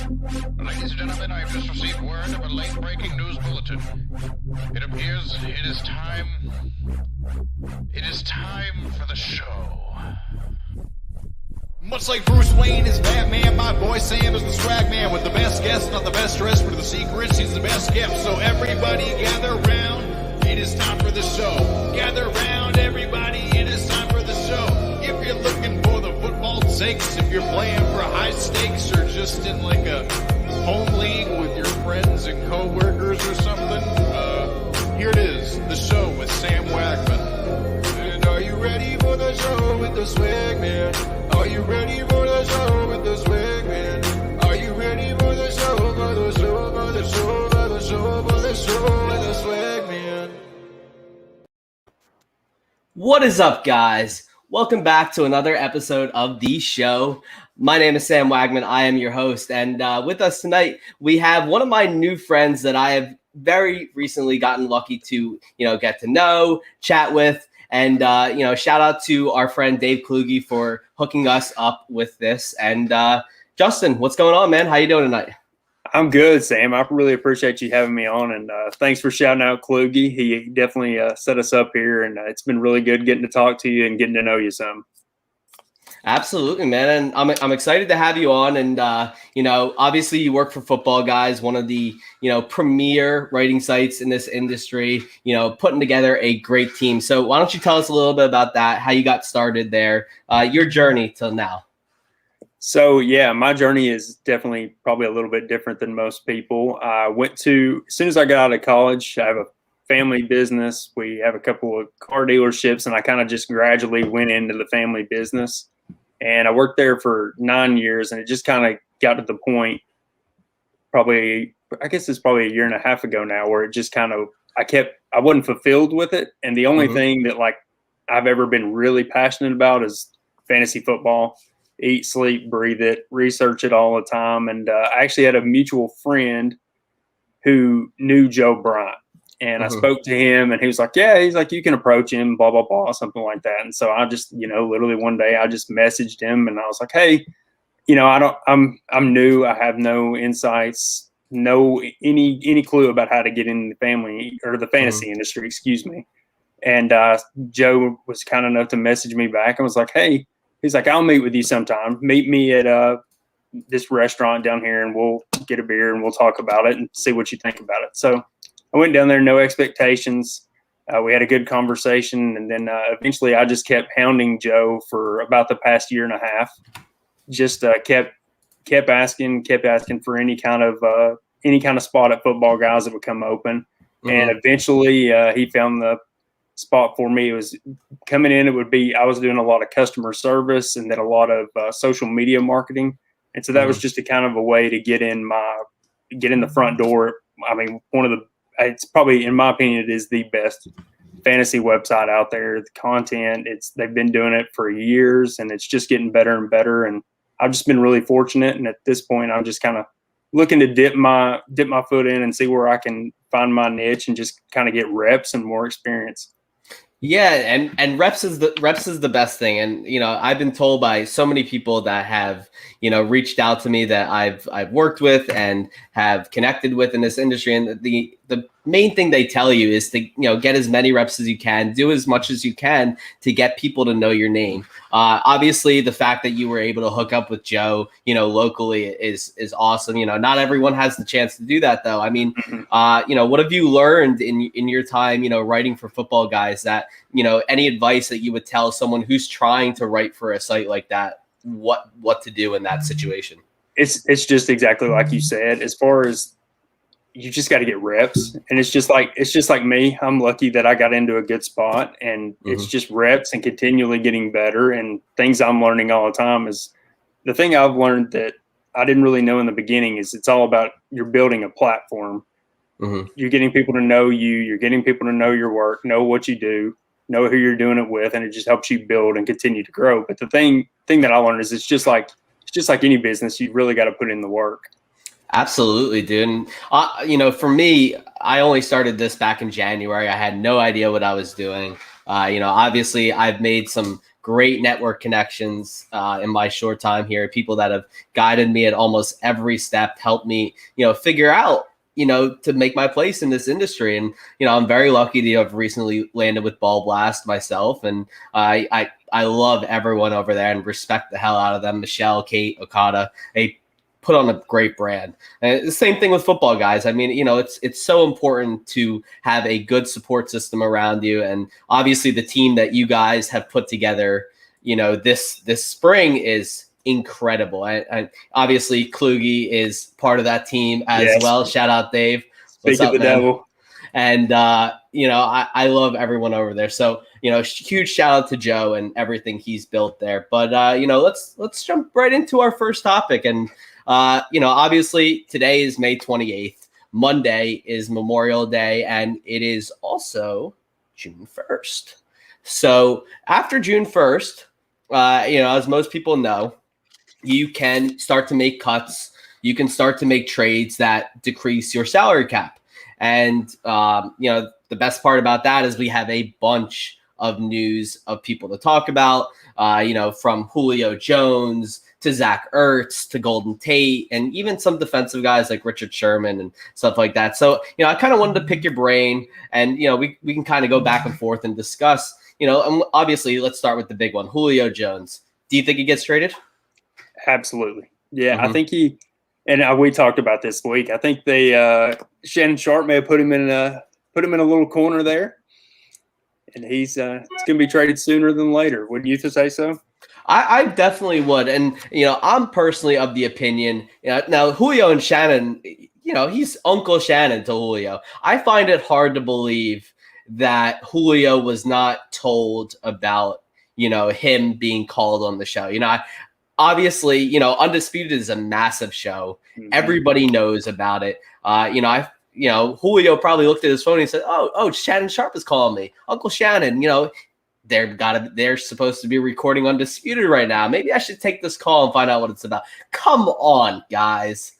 Ladies and gentlemen, I have just received word of a late breaking news bulletin. It appears it is time. It is time for the show. Much like Bruce Wayne is Batman, my boy Sam is the swag man with the best guests, not the best dressed for the secrets. He's the best kept. So everybody gather round. It is time for the show. Gather round, everybody. It is time for the show. If you're looking for the football takes, if you're playing for high stakes or just in like a home league with your friends and co-workers or something, here it is, the show with Sam Wagman. And are you ready for the show with the swag man? Are you ready for the show with the swag man? Are you ready for the show, for the show, for the show, for the show, for the show with the swag man? What is up, guys? Welcome back to another episode of the show. My name is Sam Wagman. I am your host. And with us tonight, we have one of my new friends that I have very recently gotten lucky to, get to know, chat with. And, shout out to our friend Dave Kluge for hooking us up with this. And Justin, what's going on, man? How you doing tonight? I'm good, Sam. I really appreciate you having me on, and thanks for shouting out Kluge. He definitely set us up here, and it's been really good getting to talk to you and getting to know you some. Absolutely, man. And I'm excited to have you on. And, obviously you work for Football Guys, one of the, premier writing sites in this industry, putting together a great team. So why don't you tell us a little bit about that, how you got started there, your journey till now? So, yeah, my journey is definitely probably a little bit different than most people. As soon as I got out of college, I have a family business. We have a couple of car dealerships, and I kind of just gradually went into the family business. And I worked there for 9 years, and it just kind of got to the point I guess it's probably a year and a half ago now, where it just kind of, I wasn't fulfilled with it. And the only thing that I've ever been really passionate about is fantasy football. Eat, sleep, breathe it, research it all the time. And I actually had a mutual friend who knew Joe Bryant. And I spoke to him, and he was like, you can approach him, blah, blah, blah, something like that. And so I just, literally one day I just messaged him, and I was like, hey, I'm new. I have no insights, any clue about how to get in the family or the fantasy industry, excuse me. And Joe was kind enough to message me back and was like, hey, he's like, I'll meet with you sometime. Meet me at this restaurant down here, and we'll get a beer and we'll talk about it and see what you think about it. So I went down there, no expectations. We had a good conversation, and then eventually I just kept hounding Joe for about the past year and a half. Just kept asking for any kind of spot at Football Guys that would come open, and eventually he found the spot for me. It was coming in. I was doing a lot of customer service and then a lot of social media marketing, and so that was just a kind of a way to get in the front door. I mean, it's probably, in my opinion, it is the best fantasy website out there. The content, they've been doing it for years, and it's just getting better and better. And I've just been really fortunate. And at this point, I'm just kind of looking to dip my foot in and see where I can find my niche and just kind of get reps and more experience. Yeah, and reps is the best thing. And I've been told by so many people that have reached out to me that I've worked with and have connected with in this industry, and the main thing they tell you is to get as many reps as you can, do as much as you can to get people to know your name. Obviously, the fact that you were able to hook up with Joe, locally is awesome. Not everyone has the chance to do that, though. I mean, what have you learned in your time, writing for Football Guys, that any advice that you would tell someone who's trying to write for a site like that, what to do in that situation? It's just exactly like you said. As far as, you just got to get reps, and it's just like me. I'm lucky that I got into a good spot, and it's just reps and continually getting better. And things I'm learning all the time is the thing I've learned that I didn't really know in the beginning is it's all about, you're building a platform. You're getting people to know you. You're getting people to know your work, know what you do, know who you're doing it with, and it just helps you build and continue to grow. But the thing that I learned is it's just like any business. You really got to put in the work. Absolutely, dude. And, for me, I only started this back in January. I had no idea what I was doing. Obviously I've made some great network connections in my short time here, people that have guided me at almost every step, helped me, figure out, to make my place in this industry. And, I'm very lucky to have recently landed with Ball Blast myself. And I love everyone over there and respect the hell out of them. Michelle, Kate, Okada, they put on a great brand. And the same thing with football, guys. I mean, it's so important to have a good support system around you. And obviously the team that you guys have put together, this spring is incredible. And obviously Kluge is part of that team as well. Shout out Dave. What's up, the man? Devil. And, I love everyone over there. So, huge shout out to Joe and everything he's built there. But, let's jump right into our first topic. And, obviously today is May 28th. Monday is Memorial Day, and it is also June 1st. So after June 1st, as most people know, you can start to make cuts. You can start to make trades that decrease your salary cap. And, the best part about that is we have a bunch of news of people to talk about, from Julio Jones to Zach Ertz to Golden Tate, and even some defensive guys like Richard Sherman and stuff like that. So, I kind of wanted to pick your brain, and, we can kind of go back and forth and discuss, obviously let's start with the big one, Julio Jones. Do you think he gets traded? Absolutely. Yeah, I think we talked about this week. I think Shannon Sharpe may have put him in a little corner there, and he's going to be traded sooner than later. Wouldn't you say so? I definitely would. And, I'm personally of the opinion, now Julio and Shannon, he's Uncle Shannon to Julio. I find it hard to believe that Julio was not told about, him being called on the show. Obviously, Undisputed is a massive show. Mm-hmm. Everybody knows about it. Julio probably looked at his phone and said, oh, Shannon Sharpe is calling me. Uncle Shannon, they're supposed to be recording Undisputed right now. Maybe I should take this call and find out what it's about. Come on, guys.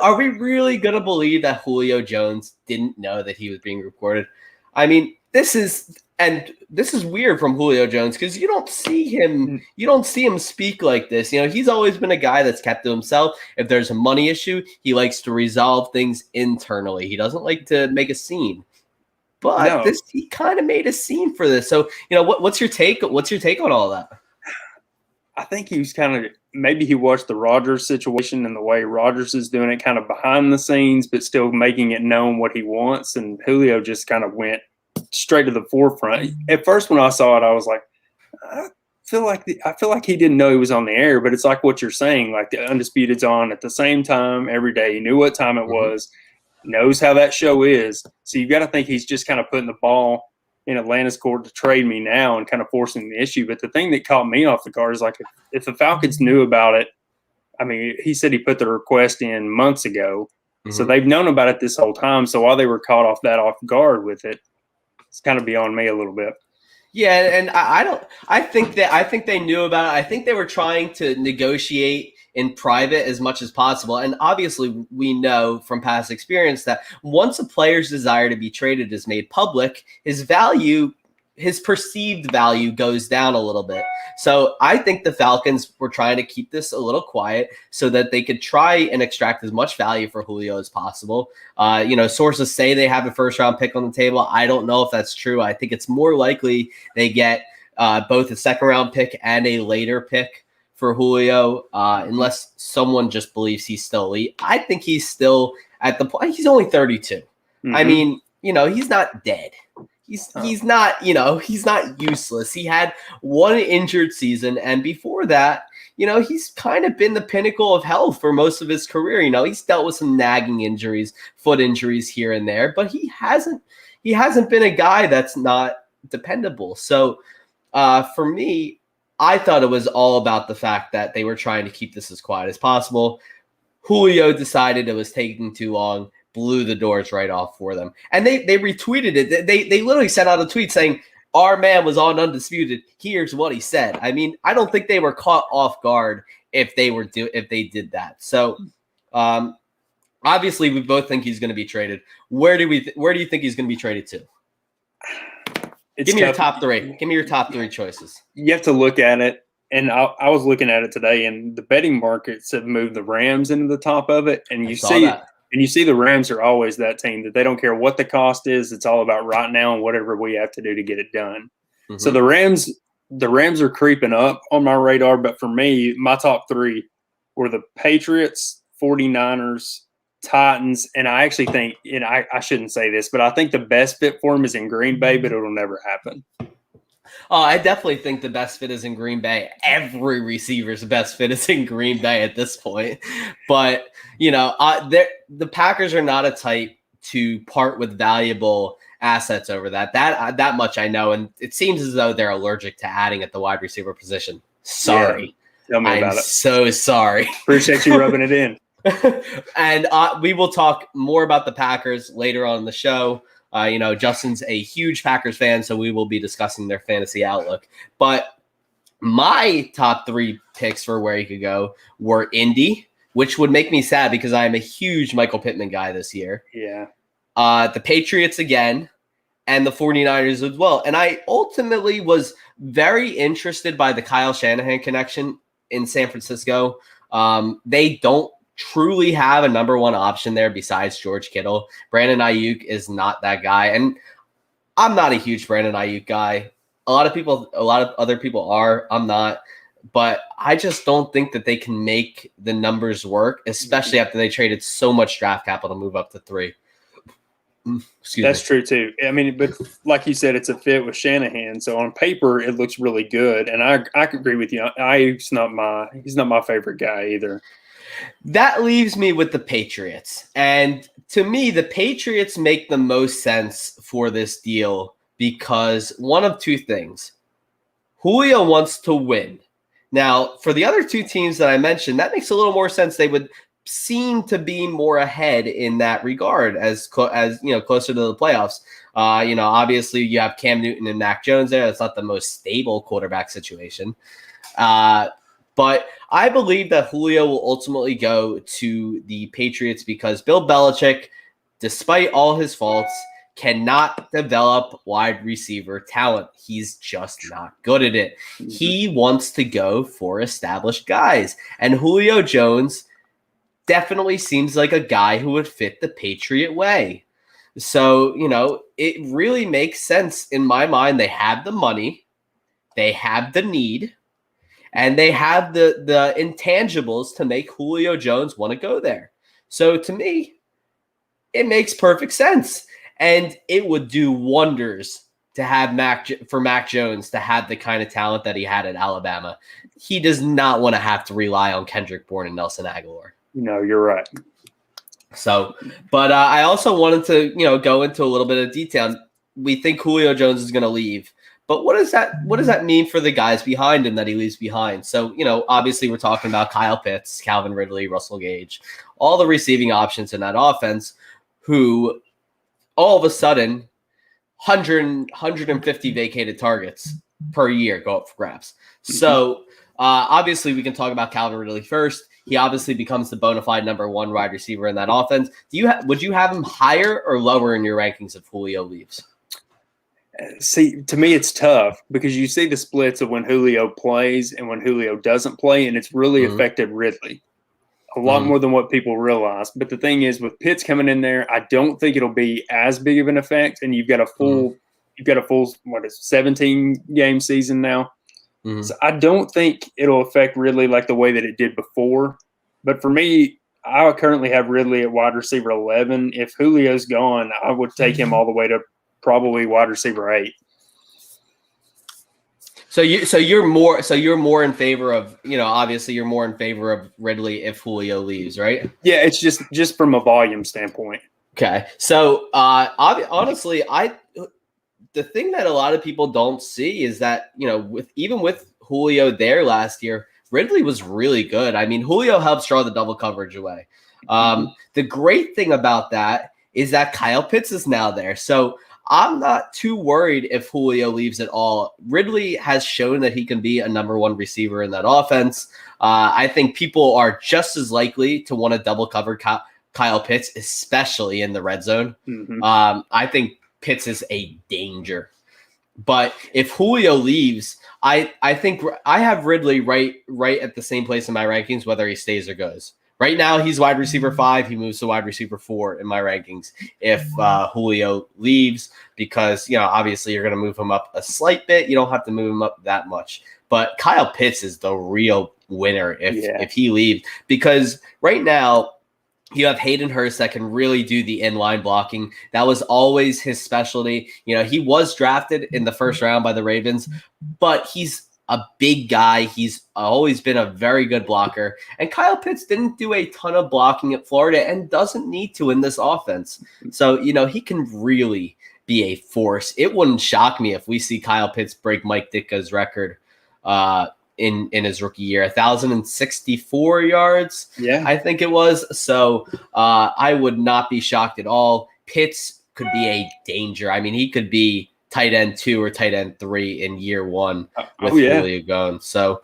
Are we really going to believe that Julio Jones didn't know that he was being recorded? I mean, this is weird from Julio Jones because you don't see him speak like this. He's always been a guy that's kept to himself. If there's a money issue, he likes to resolve things internally. He doesn't like to make a scene. But he kind of made a scene for this. So, what's your take? What's your take on all that? I think he was maybe he watched the Rodgers situation and the way Rodgers is doing it kind of behind the scenes, but still making it known what he wants. And Julio just kind of went straight to the forefront. At first, when I saw it, I was like, I feel like he didn't know he was on the air, but it's like what you're saying, like the Undisputed's on at the same time every day. He knew what time it was, knows how that show is. So you've got to think he's just kind of putting the ball in Atlanta's court to trade me now and kind of forcing the issue. But the thing that caught me off the guard is like if the Falcons knew about it, I mean, he said he put the request in months ago. Mm-hmm. So they've known about it this whole time. So while they were caught off guard with it, it's kind of beyond me a little bit. Yeah, and I think they knew about it. I think they were trying to negotiate in private as much as possible. And obviously we know from past experience that once a player's desire to be traded is made public, his perceived value goes down a little bit. So I think the Falcons were trying to keep this a little quiet so that they could try and extract as much value for Julio as possible. Sources say they have a first-round pick on the table. I don't know if that's true. I think it's more likely they get both a second-round pick and a later pick for Julio, unless someone just believes he's still elite. I think he's still at the point. He's only 32. Mm-hmm. I mean, he's not dead. He's not, he's not useless. He had one injured season, and before that, he's kind of been the pinnacle of health for most of his career. He's dealt with some nagging injuries, foot injuries here and there, but he hasn't been a guy that's not dependable. So for me, I thought it was all about the fact that they were trying to keep this as quiet as possible. Julio decided it was taking too long, blew the doors right off for them. And they retweeted it. They literally sent out a tweet saying, our man was on Undisputed. Here's what he said. I mean, I don't think they were caught off guard if they did that. So obviously we both think he's going to be traded. Where do you think he's going to be traded to? it's Give me your tough. top three. Give me your top three choices. You have to look at it. And I was looking at it today, and the betting markets have moved the Rams into the top of it. And I you saw see that. And you see the Rams are always that team that they don't care what the cost is. It's all about right now and whatever we have to do to get it done. Mm-hmm. So the Rams are creeping up on my radar. But for me, my top three were the Patriots, 49ers, Titans. And I actually think, and I shouldn't say this, but I think the best fit for them is in Green Bay, but it'll never happen. Oh, I definitely think the best fit is in Green Bay. Every receiver's best fit is in Green Bay at this point. But, the Packers are not a type to part with valuable assets over that. That much I know. And it seems as though they're allergic to adding at the wide receiver position. Sorry. Yeah, tell me about it. So sorry. Appreciate you rubbing it in. And we will talk more about the Packers later on in the show. Justin's a huge Packers fan, so we will be discussing their fantasy outlook. But my top three picks for where he could go were Indy, which would make me sad because I am a huge Michael Pittman guy this year. Yeah. The Patriots again, and the 49ers as well. And I ultimately was very interested by the Kyle Shanahan connection in San Francisco. They don't truly have a number one option there besides George Kittle. Brandon Ayuk is not that guy. And I'm not a huge Brandon Ayuk guy. A lot of other people are. I'm not. But I just don't think that they can make the numbers work, especially after they traded so much draft capital to move up to 3. That's true too. I mean, but like you said, it's a fit with Shanahan. So on paper, it looks really good. And I agree with you. Ayuk's he's not my favorite guy either. That leaves me with the Patriots. And to me, the Patriots make the most sense for this deal because one of two things. Julio wants to win. Now, for the other two teams that I mentioned, that makes a little more sense. They would seem to be more ahead in that regard as closer to the playoffs. Obviously you have Cam Newton and Mac Jones there. That's not the most stable quarterback situation. But I believe that Julio will ultimately go to the Patriots because Bill Belichick, despite all his faults, cannot develop wide receiver talent. He's just not good at it. He wants to go for established guys. And Julio Jones definitely seems like a guy who would fit the Patriot way. So, it really makes sense in my mind. They have the money, they have the need, and they have the intangibles to make Julio Jones want to go there. So to me, it makes perfect sense. And it would do wonders to have Mac Jones to have the kind of talent that he had at Alabama. He does not want to have to rely on Kendrick Bourne and Nelson Aguilar. No, you're right. So, but I also wanted to, go into a little bit of detail. We think Julio Jones is going to leave, but what does that mean for the guys behind him that he leaves behind? So, obviously we're talking about Kyle Pitts, Calvin Ridley, Russell Gage, all the receiving options in that offense who all of a sudden 150 vacated targets per year go up for grabs. So obviously we can talk about Calvin Ridley first. He obviously becomes the bona fide number one wide receiver in that offense. Would you have him higher or lower in your rankings if Julio leaves? See, to me, it's tough because you see the splits of when Julio plays and when Julio doesn't play, and it's really affected Ridley a lot more than what people realize. But the thing is, with Pitts coming in there, I don't think it'll be as big of an effect. And you've got a full 17 game season now. So I don't think it'll affect Ridley like the way that it did before. But for me, I currently have Ridley at wide receiver 11. If Julio's gone, I would take him all the way to probably wide receiver 8. So you're more in favor of, obviously you're more in favor of Ridley if Julio leaves, right? Yeah, it's just from a volume standpoint. Okay. So honestly, the thing that a lot of people don't see is that, with Julio there last year, Ridley was really good. I mean, Julio helps draw the double coverage away. The great thing about that is that Kyle Pitts is now there. So I'm not too worried if Julio leaves at all. Ridley has shown that he can be a number one receiver in that offense. I think people are just as likely to want to double cover Kyle Pitts, especially in the red zone. I think Pitts is a danger. But if Julio leaves, I think I have Ridley right at the same place in my rankings, whether he stays or goes. Right now, he's wide receiver 5. He moves to wide receiver 4 in my rankings if Julio leaves, because, obviously you're going to move him up a slight bit. You don't have to move him up that much. But Kyle Pitts is the real winner if he leaves, because right now you have Hayden Hurst that can really do the inline blocking. That was always his specialty. He was drafted in the first round by the Ravens, but he's a big guy. He's always been a very good blocker. And Kyle Pitts didn't do a ton of blocking at Florida and doesn't need to in this offense. So, he can really be a force. It wouldn't shock me if we see Kyle Pitts break Mike Ditka's record in his rookie year, 1,064 yards. Yeah, I think it was. So I would not be shocked at all. Pitts could be a danger. I mean, he could be tight end 2 or tight end 3 in year 1 with Julio going. So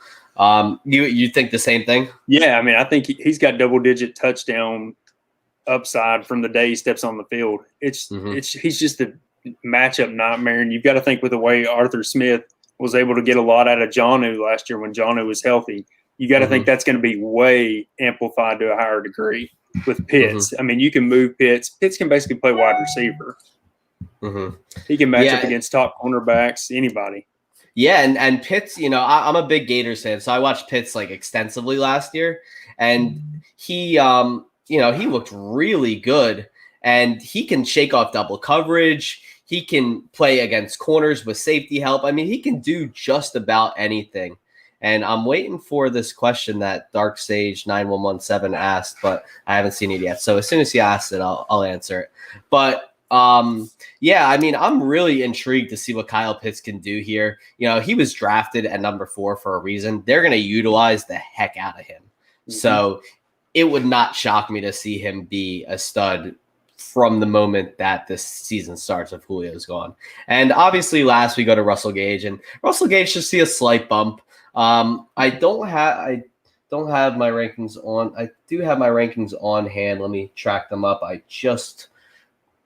you think the same thing? Yeah, I mean, I think he's got double-digit touchdown upside from the day he steps on the field. He's just a matchup nightmare, and you've got to think with the way Arthur Smith was able to get a lot out of Jonnu last year when Jonnu was healthy. You got to think that's going to be way amplified to a higher degree with Pitts. I mean, you can move Pitts. Pitts can basically play wide receiver. He can match up against top cornerbacks, anybody. Yeah, and Pitts, I'm a big Gators fan, so I watched Pitts extensively last year, and he he looked really good, and he can shake off double coverage. He can play against corners with safety help. I mean, he can do just about anything. And I'm waiting for this question that Dark Sage 9117 asked, but I haven't seen it yet. So as soon as he asks it, I'll answer it. But I mean, I'm really intrigued to see what Kyle Pitts can do here. He was drafted at number 4 for a reason. They're going to utilize the heck out of him. So it would not shock me to see him be a stud from the moment that this season starts if Julio's gone. And obviously last we go to Russell Gage, and Russell Gage should see a slight bump. I don't have my rankings on. I do have my rankings on hand. Let me track them up. I just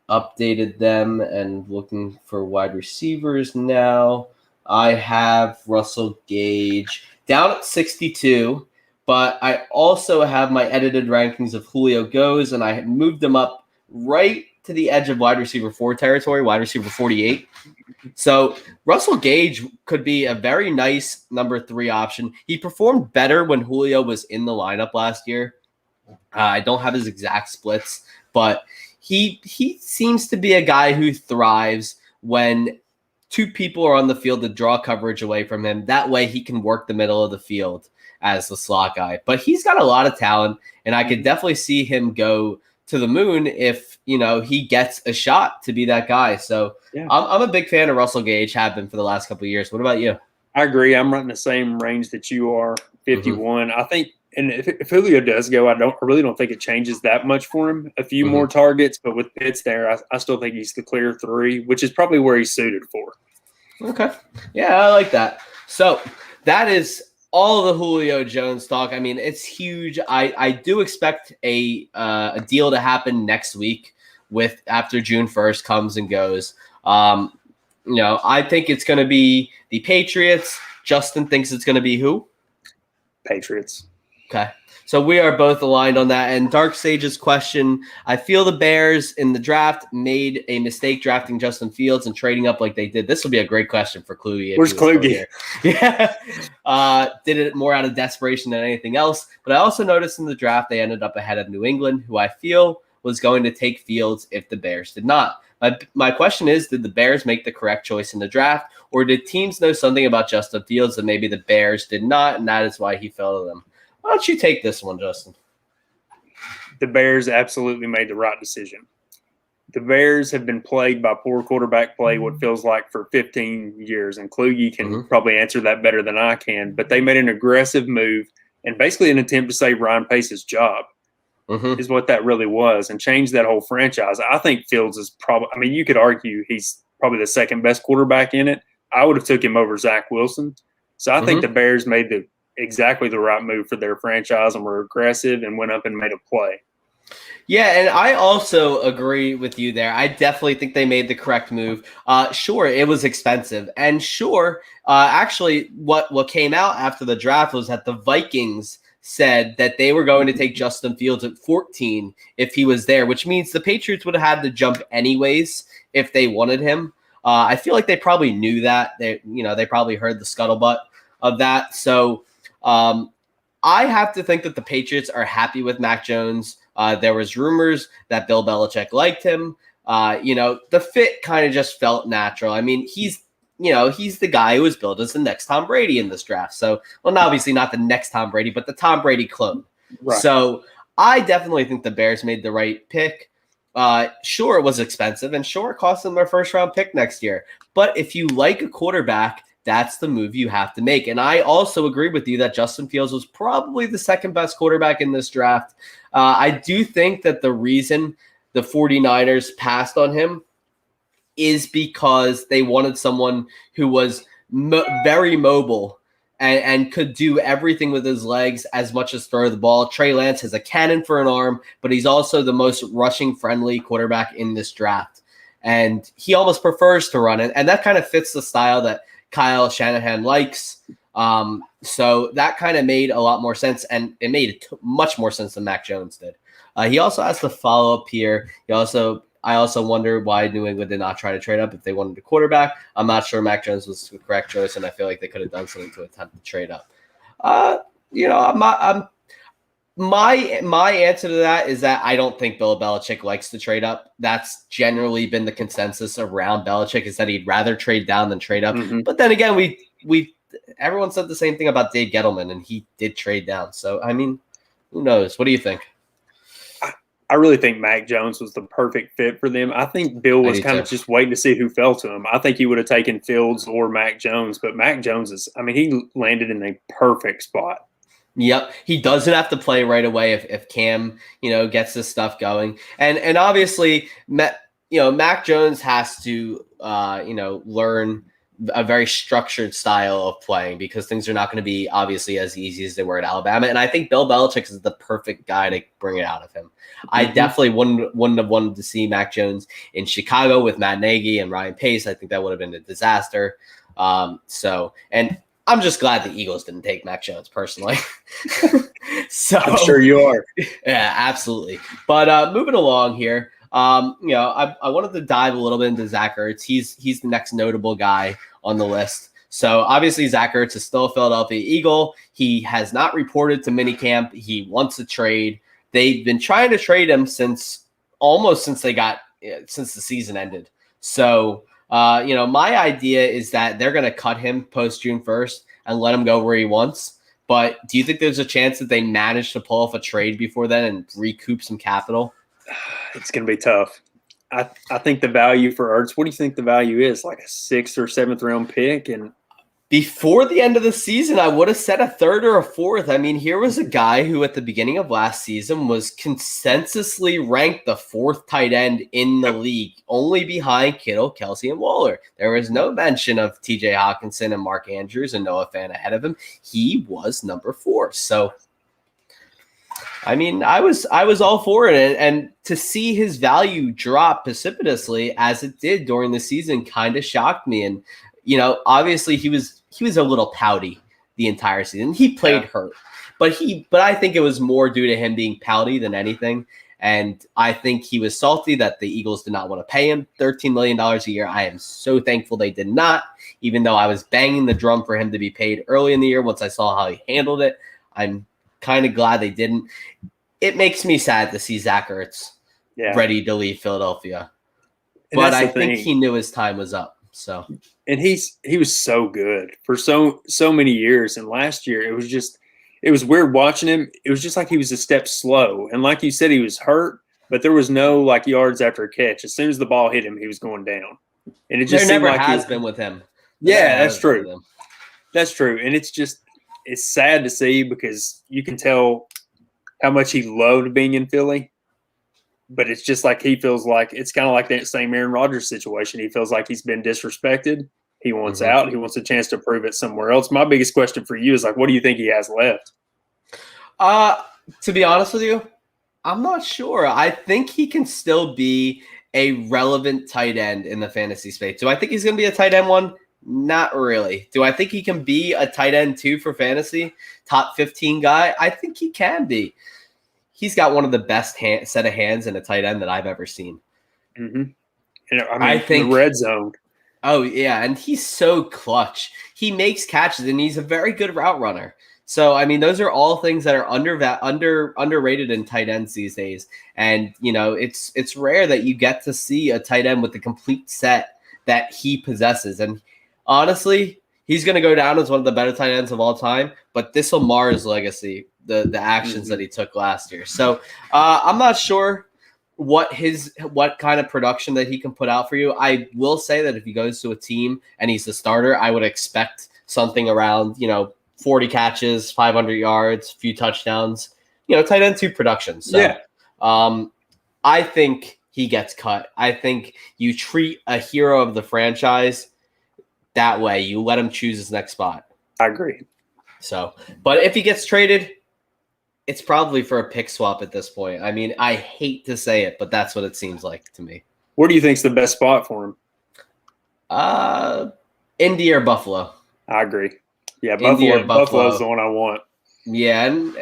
updated them and looking for wide receivers now. I have Russell Gage down at 62, but I also have my edited rankings of Julio goes, and I moved them up right to the edge of wide receiver 4 territory, wide receiver 48. So Russell Gage could be a very nice number 3 option. He performed better when Julio was in the lineup last year. I don't have his exact splits, but he seems to be a guy who thrives when 2 people are on the field to draw coverage away from him. That way he can work the middle of the field as the slot guy. But he's got a lot of talent, and I could definitely see him go to the moon if, he gets a shot to be that guy. So I'm a big fan of Russell Gage, have been for the last couple of years. What about you? I agree. I'm running the same range that you are, 51. I think, and if Julio does go, I really don't think it changes that much for him. A few more targets, but with Pitts there, I still think he's the clear 3, which is probably where he's suited for. Okay. Yeah, I like that. So that is all the Julio Jones talk. I mean, it's huge. I do expect a deal to happen next week after June 1st comes and goes. I think it's going to be the Patriots. Justin thinks it's going to be who? Patriots. Okay. So we are both aligned on that. And Dark Sage's question, I feel the Bears in the draft made a mistake drafting Justin Fields and trading up like they did. This will be a great question for Kluge. Where's Kluge? Yeah. Did it more out of desperation than anything else. But I also noticed in the draft they ended up ahead of New England, who I feel was going to take Fields if the Bears did not. My question is, did the Bears make the correct choice in the draft, or did teams know something about Justin Fields that maybe the Bears did not, and that is why he fell to them? Why don't you take this one, Justin? The Bears absolutely made the right decision. The Bears have been plagued by poor quarterback play, what feels like for 15 years, and Kluge can probably answer that better than I can, but they made an aggressive move and basically an attempt to save Ryan Pace's job is what that really was, and change that whole franchise. I think Fields is probably – I mean, you could argue he's probably the second best quarterback in it. I would have took him over Zach Wilson. So I think the Bears made exactly the right move for their franchise and were aggressive and went up and made a play. Yeah, and I also agree with you there. I definitely think they made the correct move. Sure, it was expensive, and sure, actually, what came out after the draft was that the Vikings said that they were going to take Justin Fields at 14 if he was there, which means the Patriots would have had to jump anyways if they wanted him. I feel like they probably knew that. They probably heard the scuttlebutt of that. So I have to think that the Patriots are happy with Mac Jones. There was rumors that Bill Belichick liked him. The fit kind of just felt natural. I mean, he's the guy who was billed as the next Tom Brady in this draft. So, well, obviously not the next Tom Brady, but the Tom Brady clone. Right. So I definitely think the Bears made the right pick. Sure, it was expensive, and sure, it cost them their first-round pick next year. But if you like a quarterback, that's the move you have to make. And I also agree with you that Justin Fields was probably the second best quarterback in this draft. I do think that the reason the 49ers passed on him is because they wanted someone who was very mobile and could do everything with his legs as much as throw the ball. Trey Lance has a cannon for an arm, but he's also the most rushing-friendly quarterback in this draft. And he almost prefers to run it, and that kind of fits the style that Kyle Shanahan likes. So that kind of made a lot more sense, and it made much more sense than Mac Jones did. He also has to follow up here. I also wonder why New England did not try to trade up if they wanted a quarterback. I'm not sure Mac Jones was the correct choice, and I feel like they could have done something to attempt to trade up. My answer to that is that I don't think Bill Belichick likes to trade up. That's generally been the consensus around Belichick, is that he'd rather trade down than trade up. Mm-hmm. But then again, everyone said the same thing about Dave Gettleman, and he did trade down. So, I mean, who knows? What do you think? I really think Mac Jones was the perfect fit for them. I think Bill was kind of just waiting to see who fell to him. I think he would have taken Fields or Mac Jones, but Mac Jones he landed in a perfect spot. Yep, he doesn't have to play right away if Cam, gets this stuff going, and obviously, Mac Jones has to, learn a very structured style of playing, because things are not going to be obviously as easy as they were at Alabama. And I think Bill Belichick is the perfect guy to bring it out of him. Mm-hmm. I definitely wouldn't have wanted to see Mac Jones in Chicago with Matt Nagy and Ryan Pace. I think that would have been a disaster. And I'm just glad the Eagles didn't take Mac Jones personally. So I'm sure you are. Yeah, absolutely. But moving along here, I wanted to dive a little bit into Zach Ertz. He's the next notable guy on the list. So obviously Zach Ertz is still a Philadelphia Eagle. He has not reported to minicamp. He wants a trade. They've been trying to trade him since the season ended. So my idea is that they're going to cut him post June 1st and let him go where he wants. But do you think there's a chance that they manage to pull off a trade before then and recoup some capital? It's going to be tough. I think the value for Ertz, what do you think the value is? Like a 6th or 7th round pick? And before the end of the season, I would have said a 3rd or a 4th. I mean, here was a guy who at the beginning of last season was consensusly ranked the 4th tight end in the league, only behind Kittle, Kelsey, and Waller. There was no mention of TJ Hawkinson and Mark Andrews and Noah Fant ahead of him. He was number 4. So, I mean, I was all for it, and to see his value drop precipitously as it did during the season kind of shocked me. And obviously he was a little pouty the entire season. He played hurt, but I think it was more due to him being pouty than anything. And I think he was salty that the Eagles did not want to pay him $13 million a year. I am so thankful they did not, even though I was banging the drum for him to be paid early in the year. Once I saw how he handled it, I'm kind of glad they didn't. It makes me sad to see Zach Ertz ready to leave Philadelphia. But I think he knew his time was up. So, and he was so good for so many years. And last year it was weird watching him. It was just like he was a step slow. And like you said, he was hurt, but there was no like yards after a catch. As soon as the ball hit him, he was going down. And it just never has been with him. Yeah, that's true. That's true. And it's sad to see, because you can tell how much he loved being in Philly. But it's just like he feels like it's kind of like that same Aaron Rodgers situation. He feels like he's been disrespected. He wants out. He wants a chance to prove it somewhere else. My biggest question for you is, like, what do you think he has left? To be honest with you, I'm not sure. I think he can still be a relevant tight end in the fantasy space. Do I think he's going to be a tight end one? Not really. Do I think he can be a tight end two for fantasy? Top 15 guy? I think he can be. He's got one of the best set of hands in a tight end that I've ever seen. Mm-hmm. I think the red zone. Oh, yeah, and he's so clutch. He makes catches, and he's a very good route runner. So, I mean, those are all things that are underrated in tight ends these days. And, you know, it's rare that you get to see a tight end with the complete set that he possesses. And honestly, he's going to go down as one of the better tight ends of all time, but this will mar his legacy, the actions that he took last year. So I'm not sure what kind of production that he can put out for you. I will say that if he goes to a team and he's the starter, I would expect something around, 40 catches, 500 yards, few touchdowns, tight end two production. So yeah. I think he gets cut. I think you treat a hero of the franchise that way. You let him choose his next spot. I agree. So, but if he gets traded, it's probably for a pick swap at this point. I mean, I hate to say it, but that's what it seems like to me. Where do you think's the best spot for him? Indy or Buffalo. I agree. Yeah, Buffalo's the one I want. Yeah, and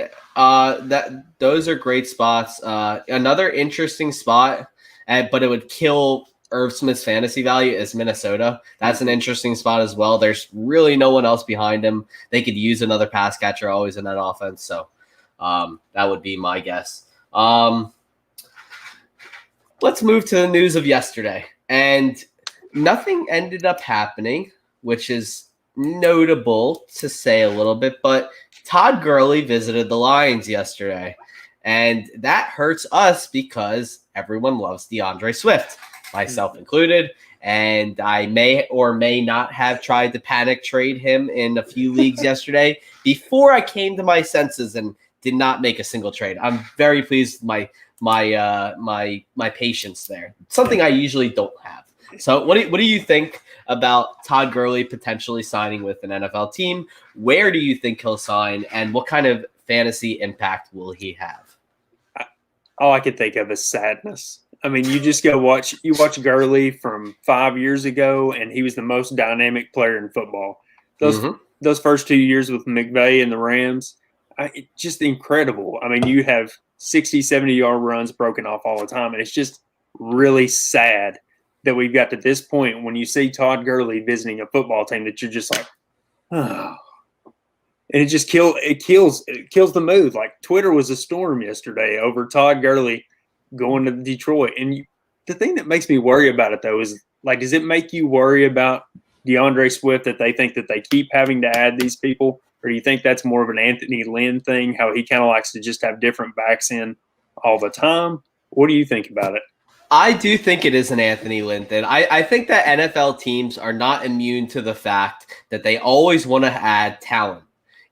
those are great spots. Another interesting spot, but it would kill Irv Smith's fantasy value, is Minnesota. That's an interesting spot as well. There's really no one else behind him. They could use another pass catcher always in that offense. So that would be my guess. Let's move to the news of yesterday. And nothing ended up happening, which is notable to say a little bit, but Todd Gurley visited the Lions yesterday, and that hurts us because everyone loves DeAndre Swift, myself included, and I may or may not have tried to panic trade him in a few leagues yesterday before I came to my senses and did not make a single trade. I'm very pleased with my patience there, something I usually don't have. So what do you think about Todd Gurley potentially signing with an NFL team? Where do you think he'll sign, and what kind of fantasy impact will he have? All I could think of is sadness. I mean, you just watch Gurley from 5 years ago, and he was the most dynamic player in football. Those first 2 years with McVay and the Rams, just incredible. I mean, you have 60, 70-yard runs broken off all the time, and it's just really sad that we've got to this point when you see Todd Gurley visiting a football team that you're just like, oh. And it just kills the mood. Like, Twitter was a storm yesterday over Todd Gurley going to Detroit. And the thing that makes me worry about it, though, is, like, does it make you worry about DeAndre Swift, that they think that they keep having to add these people? Or do you think that's more of an Anthony Lynn thing, how he kind of likes to just have different backs in all the time? What do you think about it? I do think it is an Anthony Lynn thing. I think that NFL teams are not immune to the fact that they always want to add talent.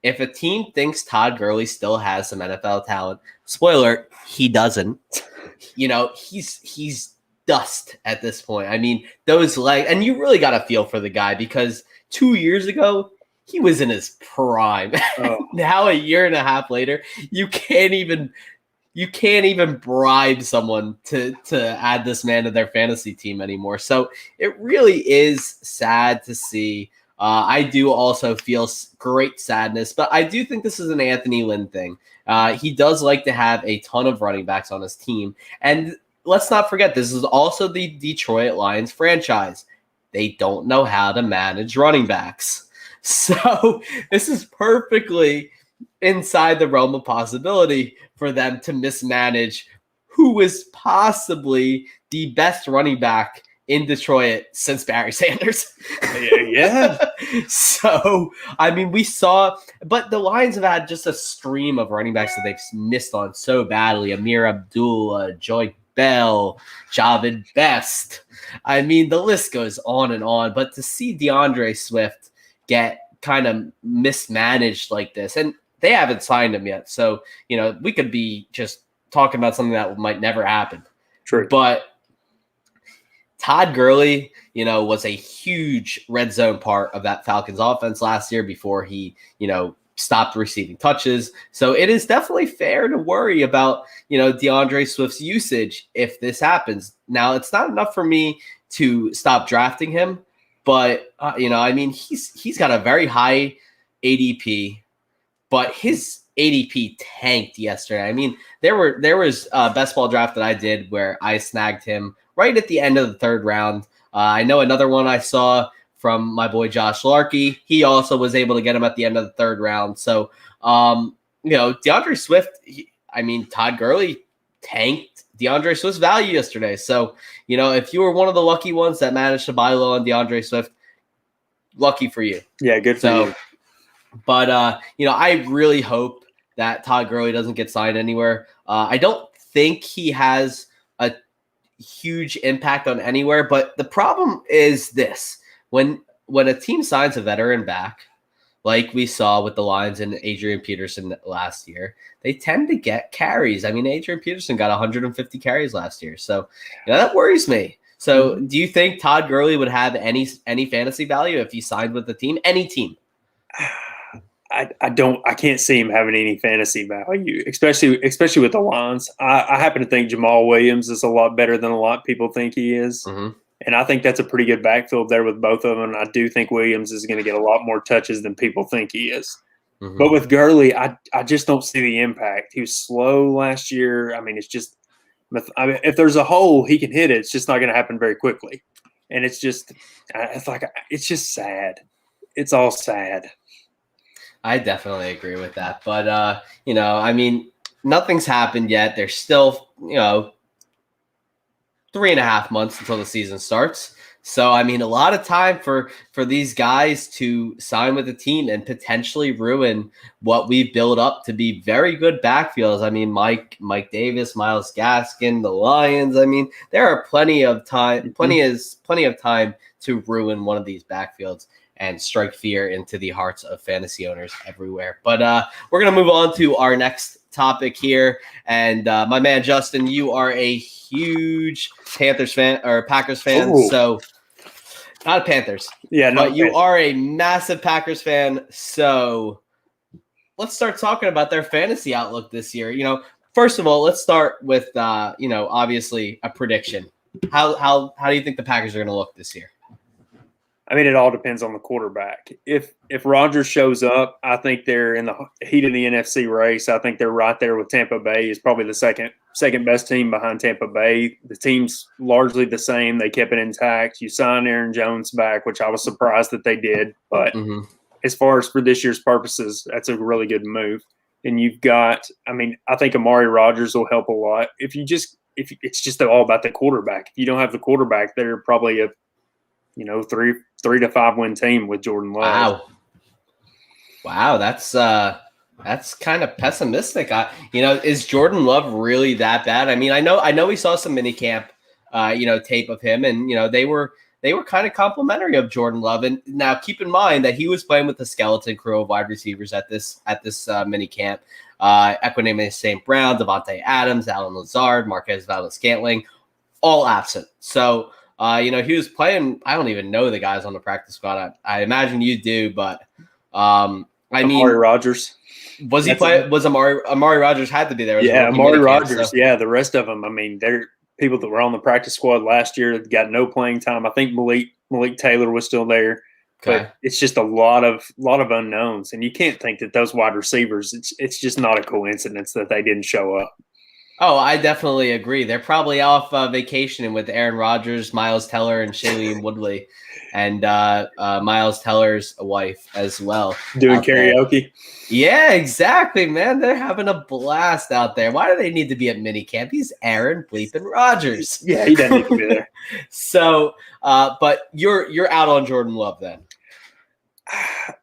If a team thinks Todd Gurley still has some NFL talent, spoiler, he doesn't. He's dust at this point. I mean, those legs, and you really got to feel for the guy, because 2 years ago, he was in his prime. Oh. Now, a year and a half later, you can't even bribe someone to add this man to their fantasy team anymore. So it really is sad to see. I do also feel great sadness, but I do think this is an Anthony Lynn thing. He does like to have a ton of running backs on his team. And let's not forget, this is also the Detroit Lions franchise. They don't know how to manage running backs. So this is perfectly inside the realm of possibility for them to mismanage who is possibly the best running back in Detroit since Barry Sanders. Yeah. So, I mean, we saw, but the Lions have had just a stream of running backs that they've missed on so badly. Amir Abdullah, Joy Bell, Javid Best. I mean, the list goes on and on. But to see DeAndre Swift get kind of mismanaged like this, and they haven't signed him yet. So, we could be just talking about something that might never happen. True. But Todd Gurley, was a huge red zone part of that Falcons offense last year before he, stopped receiving touches. So it is definitely fair to worry about, DeAndre Swift's usage if this happens. Now, it's not enough for me to stop drafting him, but he's got a very high ADP, but his ADP tanked yesterday. I mean, there was a best ball draft that I did where I snagged him right at the end of the third round. I know another one I saw from my boy Josh Larkey. He also was able to get him at the end of the third round. So, DeAndre Swift, Todd Gurley tanked DeAndre Swift's value yesterday. So, if you were one of the lucky ones that managed to buy low on DeAndre Swift, lucky for you. Yeah, good for you. But, I really hope that Todd Gurley doesn't get signed anywhere. I don't think he has a huge impact on anywhere, but the problem is this. When a team signs a veteran back, like we saw with the Lions and Adrian Peterson last year, they tend to get carries. I mean, Adrian Peterson got 150 carries last year. So, that worries me. So do you think Todd Gurley would have any fantasy value if he signed with the team? Any team? I can't see him having any fantasy value, especially with the Lions. I happen to think Jamal Williams is a lot better than a lot of people think he is. Mm-hmm. And I think that's a pretty good backfield there with both of them. I do think Williams is going to get a lot more touches than people think he is. Mm-hmm. But with Gurley, I just don't see the impact. He was slow last year. I mean, it's just if there's a hole, he can hit it. It's just not going to happen very quickly. And it's just sad. It's all sad. I definitely agree with that. But, nothing's happened yet. There's still, 3.5 months until the season starts. So, a lot of time for these guys to sign with the team and potentially ruin what we build up to be very good backfields. Mike Davis, Myles Gaskin, the Lions. There are plenty of time to ruin one of these backfields and strike fear into the hearts of fantasy owners everywhere. But we're going to move on to our next topic here. And my man, Justin, you are a huge Panthers fan or Packers fan. Ooh. So not Panthers. Yeah, no, but you are a massive Packers fan. So let's start talking about their fantasy outlook this year. First of all, let's start with, obviously a prediction. How do you think the Packers are going to look this year? It all depends on the quarterback. If Rodgers shows up, I think they're in the heat of the NFC race. I think they're right there with Tampa Bay. Is probably the second best team behind Tampa Bay. The team's largely the same. They kept it intact. You sign Aaron Jones back, which I was surprised that they did. But as far as for this year's purposes, that's a really good move. And you've got, I think Amari Rodgers will help a lot. If it's just all about the quarterback. If you don't have the quarterback, they're probably a 3 to 5 win team with Jordan Love. Wow, that's kind of pessimistic. Is Jordan Love really that bad? I know we saw some mini camp, tape of him, and they were kind of complimentary of Jordan Love. And now keep in mind that he was playing with the skeleton crew of wide receivers at this mini camp. Equanimeous St. Brown, Devontae Adams, Allen Lazard, Marquez Valdes-Scantling, all absent. So. He was playing. I don't even know the guys on the practice squad. I imagine you do, but Amari Rodgers. Was he playing? Was Amari Rodgers had to be there? Yeah, Amari Rodgers. So. Yeah, the rest of them. They're people that were on the practice squad last year that got no playing time. I think Malik Taylor was still there, but it's just a lot of unknowns, and you can't think that those wide receivers. It's just not a coincidence that they didn't show up. Oh, I definitely agree. They're probably off vacationing with Aaron Rodgers, Miles Teller, and Shailene Woodley, and Miles Teller's wife as well. Doing karaoke? Yeah, exactly, man. They're having a blast out there. Why do they need to be at minicamp? He's Aaron Bleepin' Rodgers. Yeah, he doesn't need to be there. So, but you're out on Jordan Love then?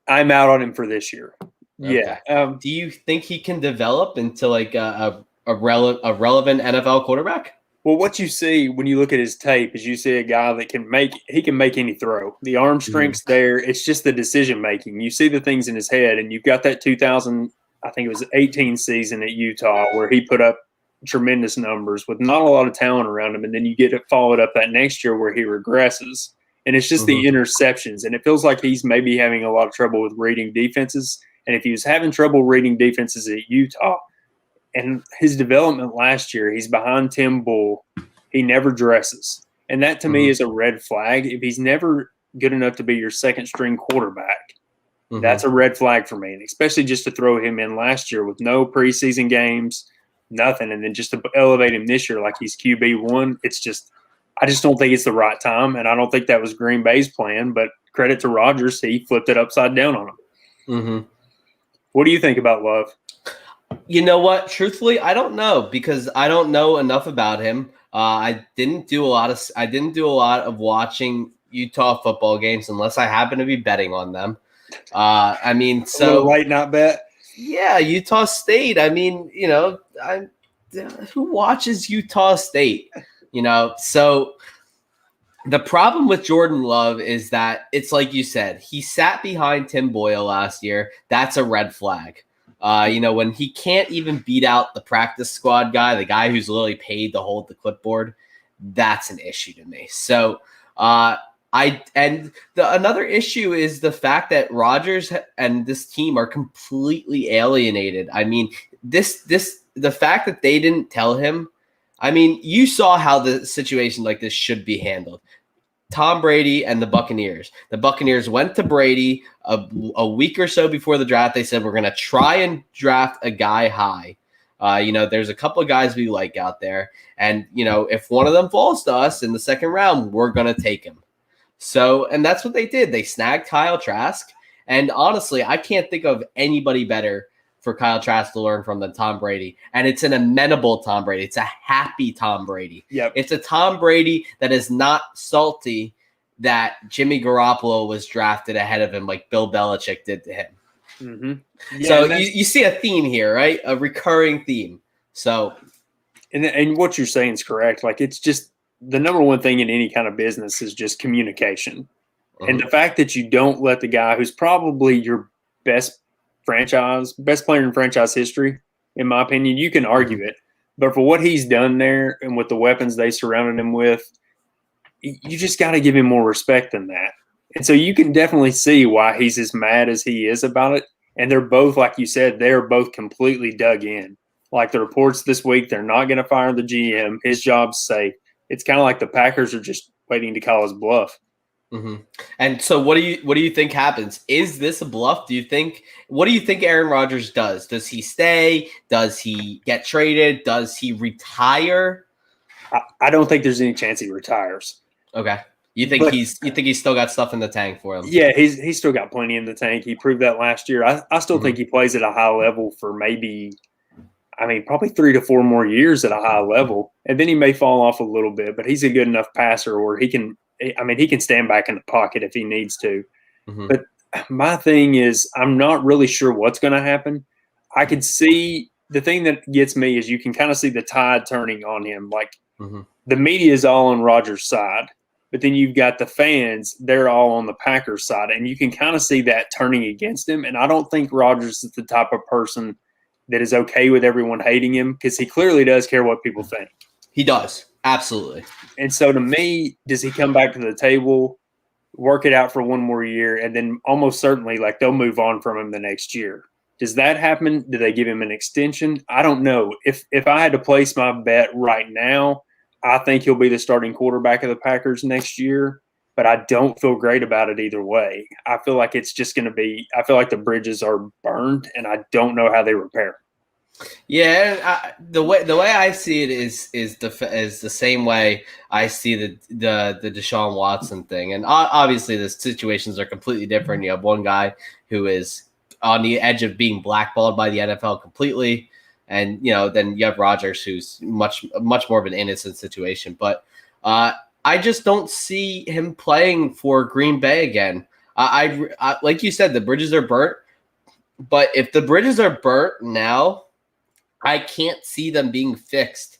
I'm out on him for this year. Okay. Yeah. Do you think he can develop into like a relevant NFL quarterback? Well, what you see when you look at his tape is you see a guy that can make any throw. The arm strength's there. It's just the decision making. You see the things in his head, and you've got that 2018 season at Utah where he put up tremendous numbers with not a lot of talent around him, and then you get it followed up that next year where he regresses. And it's just the interceptions, and it feels like he's maybe having a lot of trouble with reading defenses And if he was having trouble reading defenses at Utah, and his development last year, he's behind Tim Bull. He never dresses. And that to me is a red flag. If he's never good enough to be your second string quarterback, that's a red flag for me. And especially just to throw him in last year with no preseason games, nothing, and then just to elevate him this year like he's QB1, I just don't think it's the right time. And I don't think that was Green Bay's plan, but credit to Rodgers, he flipped it upside down on him. What do you think about Love? You know what? Truthfully, I don't know because I don't know enough about him. I didn't do a lot of watching Utah football games unless I happen to be betting on them. I mean, so light not bet. Yeah, Utah State. I mean, you know, who watches Utah State? You know, so the problem with Jordan Love is that it's like you said, he sat behind Tim Boyle last year. That's a red flag. You know, when he can't even beat out the practice squad guy, the guy who's literally paid to hold the clipboard, that's an issue to me. So, another issue is the fact that Rodgers and this team are completely alienated. I mean, the fact that they didn't tell him. I mean, you saw how the situation like this should be handled. Tom Brady and the Buccaneers. The Buccaneers went to Brady a week or so before the draft. They said, we're going to try and draft a guy high. You know, there's a couple of guys we like out there. And, you know, if one of them falls to us in the second round, we're going to take him. So, and that's what they did. They snagged Kyle Trask. And honestly, I can't think of anybody better for Kyle Trask to learn from than Tom Brady. And it's an amenable Tom Brady. It's a happy Tom Brady. Yep. It's a Tom Brady that is not salty that Jimmy Garoppolo was drafted ahead of him like Bill Belichick did to him. Yeah, so you see a theme here, right? A recurring theme. So, and what you're saying is correct. Like, it's just the number one thing in any kind of business is just communication. And the fact that you don't let the guy who's probably your best player in franchise history, in my opinion, you can argue it. But for what he's done there and with the weapons they surrounded him with, you just got to give him more respect than that. And so you can definitely see why he's as mad as he is about it. And they're both, like you said, they're both completely dug in. Like the reports this week, they're not going to fire the GM. His job's safe. It's kind of like the Packers are just waiting to call his bluff. And so what do you think happens? Is this a bluff? What do you think Aaron Rodgers does? Does he stay? Does he get traded? Does he retire? I don't think there's any chance he retires. Okay. You think he's still got stuff in the tank for him? Yeah, he's still got plenty in the tank. He proved that last year. I still think he plays at a high level for probably 3 to 4 more years at a high level. And then he may fall off a little bit, but he's a good enough passer where he can stand back in the pocket if he needs to. But my thing is, I'm not really sure what's going to happen. I could see the thing that gets me is you can kind of see the tide turning on him. Like the media is all on Rodgers' side, but then you've got the fans, they're all on the Packers side. And you can kind of see that turning against him. And I don't think Rodgers is the type of person that is okay with everyone hating him because he clearly does care what people think. He does. Absolutely. And so to me, does he come back to the table, work it out for one more year, and then almost certainly like they'll move on from him the next year? Does that happen? Do they give him an extension? I don't know. If I had to place my bet right now, I think he'll be the starting quarterback of the Packers next year, but I don't feel great about it either way. I feel like it's just going to be – I feel like the bridges are burned, and I don't know how they repair. Yeah, the way I see it is the same way I see the Deshaun Watson thing, and obviously the situations are completely different. You have one guy who is on the edge of being blackballed by the NFL completely, and then you have Rodgers, who's much more of an innocent situation. But I just don't see him playing for Green Bay again. I like you said, the bridges are burnt, but if the bridges are burnt now, I can't see them being fixed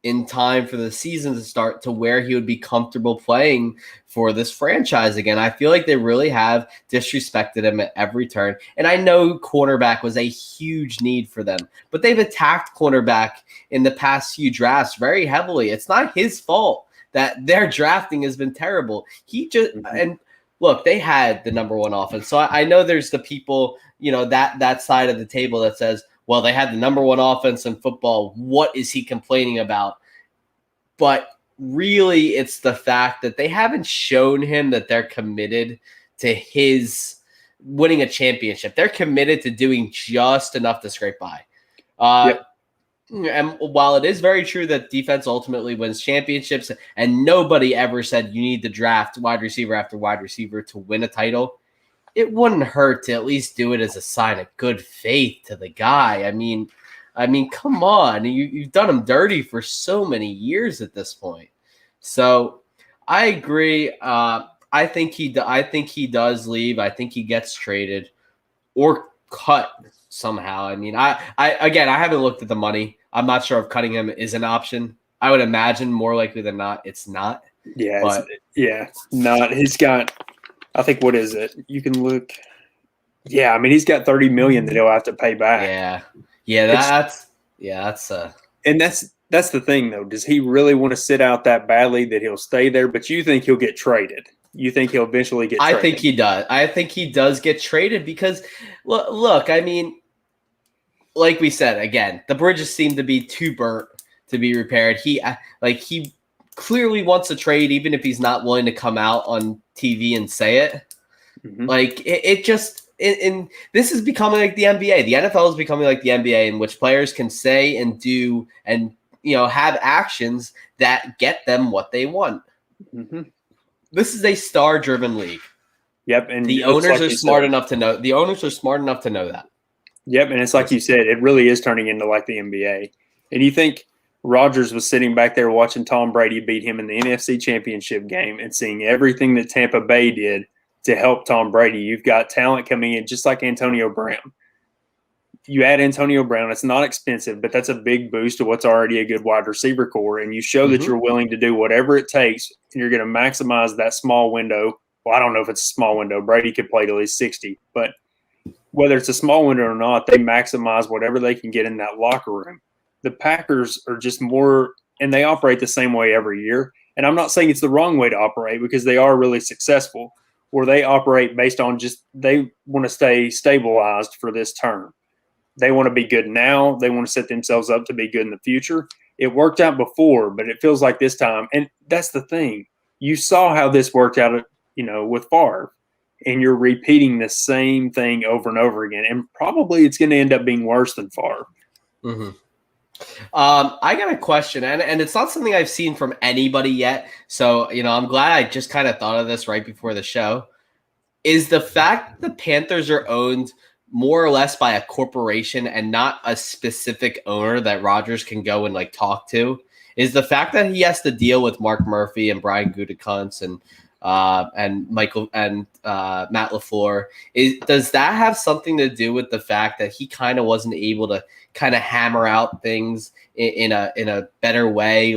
in time for the season to start to where he would be comfortable playing for this franchise again. I feel like they really have disrespected him at every turn. And I know cornerback was a huge need for them, but they've attacked cornerback in the past few drafts very heavily. It's not his fault that their drafting has been terrible. He just and look, they had the number one offense. So I know there's the people, that side of the table that says, well, they had the number one offense in football. What is he complaining about? But really, it's the fact that they haven't shown him that they're committed to his winning a championship. They're committed to doing just enough to scrape by. Yep. And while it is very true that defense ultimately wins championships, and nobody ever said you need to draft wide receiver after wide receiver to win a title, it wouldn't hurt to at least do it as a sign of good faith to the guy. I mean, come on, you've done him dirty for so many years at this point. So I agree. I think he does leave. I think he gets traded or cut somehow. I mean, I haven't looked at the money. I'm not sure if cutting him is an option. I would imagine more likely than not, it's not. Yeah, but, not. He's got, I think, what is it? You can look. Yeah, I mean, he's got $30 million that he'll have to pay back. And that's the thing, though. Does he really want to sit out that badly that he'll stay there? But you think he'll get traded? You think he'll eventually get traded? I think he does. I think he does get traded because, look, I mean, like we said, again, the bridges seem to be too burnt to be repaired. He clearly wants a trade, even if he's not willing to come out on TV and say it. Mm-hmm. Like it just, this is becoming like the NBA. The NFL is becoming like the NBA, in which players can say and do and have actions that get them what they want. Mm-hmm. This is a star-driven league. Yep, and the owners are smart enough to know. The owners are smart enough to know that. Yep, and it's like you said, it really is turning into like the NBA. And you think Rodgers was sitting back there watching Tom Brady beat him in the NFC Championship game and seeing everything that Tampa Bay did to help Tom Brady. You've got talent coming in just like Antonio Brown. You add Antonio Brown, it's not expensive, but that's a big boost to what's already a good wide receiver core. And you show that you're willing to do whatever it takes, and you're going to maximize that small window. Well, I don't know if it's a small window. Brady could play till he's 60, but whether it's a small window or not, they maximize whatever they can get in that locker room. The Packers are just more, and they operate the same way every year. And I'm not saying it's the wrong way to operate because they are really successful, where they operate based on just they want to stay stabilized for this term. They want to be good now. They want to set themselves up to be good in the future. It worked out before, but it feels like this time. And that's the thing. You saw how this worked out, with Favre. And you're repeating the same thing over and over again. And probably it's going to end up being worse than Favre. Mm-hmm. I got a question, and it's not something I've seen from anybody yet. So, I'm glad I just kind of thought of this right before the show. Is the fact the Panthers are owned more or less by a corporation and not a specific owner that Rodgers can go and talk to, is the fact that he has to deal with Mark Murphy and Brian Gutekunst and Michael and Matt LaFleur. Does that have something to do with the fact that he kind of wasn't able to kind of hammer out things in a better way?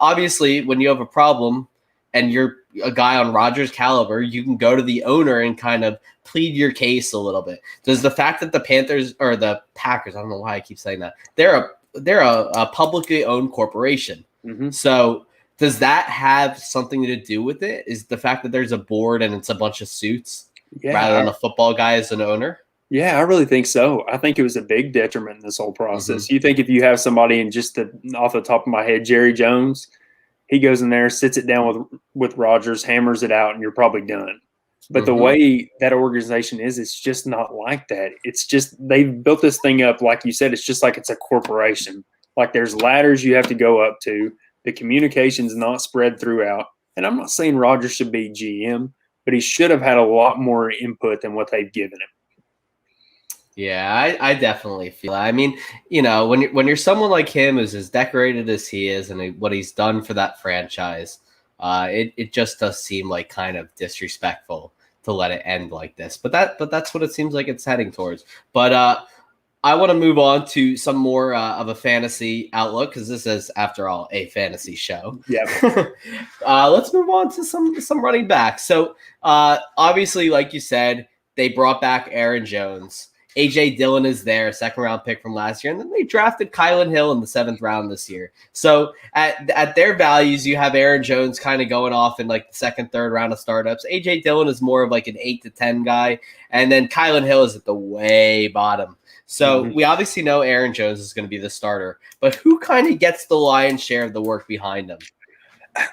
Obviously when you have a problem and you're a guy on Rodgers' caliber, you can go to the owner and kind of plead your case a little bit. Does the fact that the Panthers or the Packers, I don't know why I keep saying that, they're a publicly owned corporation. Mm-hmm. So does that have something to do with it? Is the fact that there's a board and it's a bunch of suits rather than a football guy as an owner? Yeah, I really think so. I think it was a big detriment in this whole process. Mm-hmm. You think if you have somebody in off the top of my head, Jerry Jones, he goes in there, sits it down with Rodgers, hammers it out, and you're probably done. But the way that organization is, it's just not like that. It's just they've built this thing up, like you said, it's just like it's a corporation. Like there's ladders you have to go up to. The communication's not spread throughout. And I'm not saying Rodgers should be GM, but he should have had a lot more input than what they've given him. Yeah, I definitely feel that. I mean, when you're someone like him, who's as decorated as he is and what he's done for that franchise, it just does seem like kind of disrespectful to let it end like this. But that's what it seems like it's heading towards. But I want to move on to some more of a fantasy outlook because this is, after all, a fantasy show. Yeah. Let's move on to some running backs. So obviously, like you said, they brought back Aaron Jones. A.J. Dillon is there, a second-round pick from last year. And then they drafted Kylan Hill in the 7th round this year. So at their values, you have Aaron Jones kind of going off in like the 2nd, 3rd round of startups. A.J. Dillon is more of like an 8 to 10 guy. And then Kylan Hill is at the way bottom. So we obviously know Aaron Jones is going to be the starter. But who kind of gets the lion's share of the work behind him?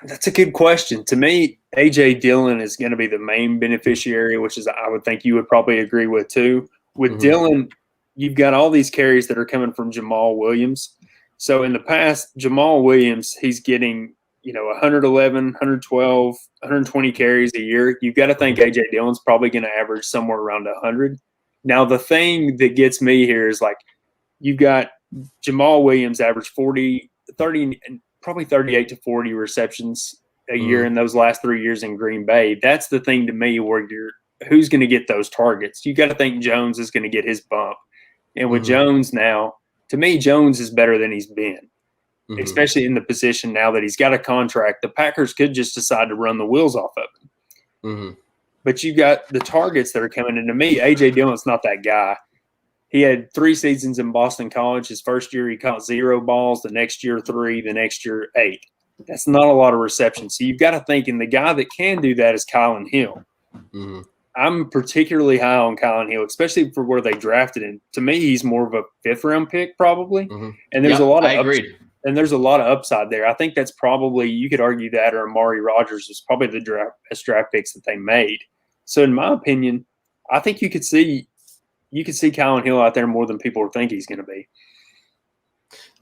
That's a good question. To me, A.J. Dillon is going to be the main beneficiary, which is I would think you would probably agree with too. With Dillon, you've got all these carries that are coming from Jamal Williams. So in the past, Jamal Williams, he's getting 111, 112, 120 carries a year. You've got to think A.J. Dillon's probably going to average somewhere around 100. Now, the thing that gets me here is like you've got Jamal Williams average 30, probably 38 to 40 receptions a year in those last 3 years in Green Bay. That's the thing to me where who's going to get those targets? You got to think Jones is going to get his bump. And with Jones now, to me, Jones is better than he's been, especially in the position now that he's got a contract. The Packers could just decide to run the wheels off of him. But you got the targets that are coming into me. A.J. Dillon's not that guy. He had 3 seasons in Boston College. His first year, he caught 0 balls. The next year, 3. The next year, 8. That's not a lot of receptions. So you've got to think, and the guy that can do that is Kylan Hill. I'm particularly high on Kylan Hill, especially for where they drafted him. To me, he's more of a 5th-round pick probably. And there's a lot of and there's a lot of upside there. I think that's probably, you could argue that, or Amari Rodgers was probably the best draft picks that they made. So in my opinion, I think you could see Kylan Hill out there more than people think he's going to be.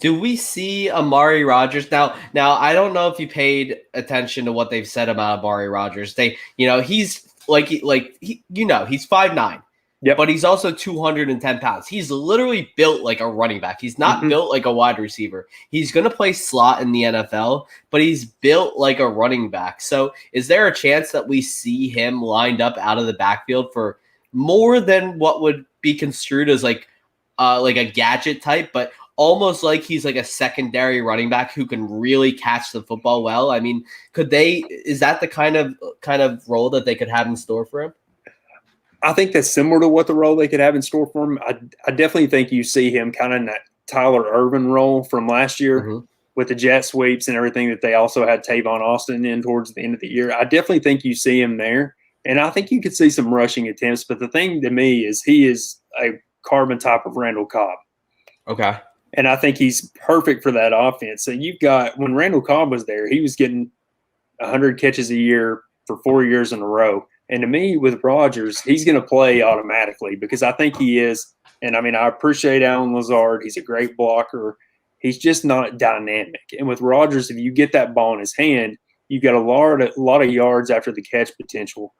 Do we see Amari Rodgers now? I don't know if you paid attention to what they've said about Amari Rodgers. He's he's 5'9", but he's also 210 pounds. He's literally built like a running back. He's not built like a wide receiver. He's going to play slot in the NFL, but he's built like a running back. So is there a chance that we see him lined up out of the backfield for more than what would be construed as like a gadget type, but almost like he's like a secondary running back who can really catch the football well? I mean, is that the kind of role that they could have in store for him? I think that's similar to what the role they could have in store for him. I definitely think you see him kind of in that Tyler Ervin role from last year with the jet sweeps and everything that they also had Tavon Austin in towards the end of the year. I definitely think you see him there. And I think you could see some rushing attempts. But the thing to me is he is a carbon type of Randall Cobb. Okay. And I think he's perfect for that offense. So you've got, when Randall Cobb was there, he was getting 100 catches a year for 4 years in a row. And to me, with Rodgers, he's going to play automatically because I think he is. And, I mean, I appreciate Allen Lazard. He's a great blocker. He's just not dynamic. And with Rodgers, if you get that ball in his hand, you've got a lot of yards after the catch potential.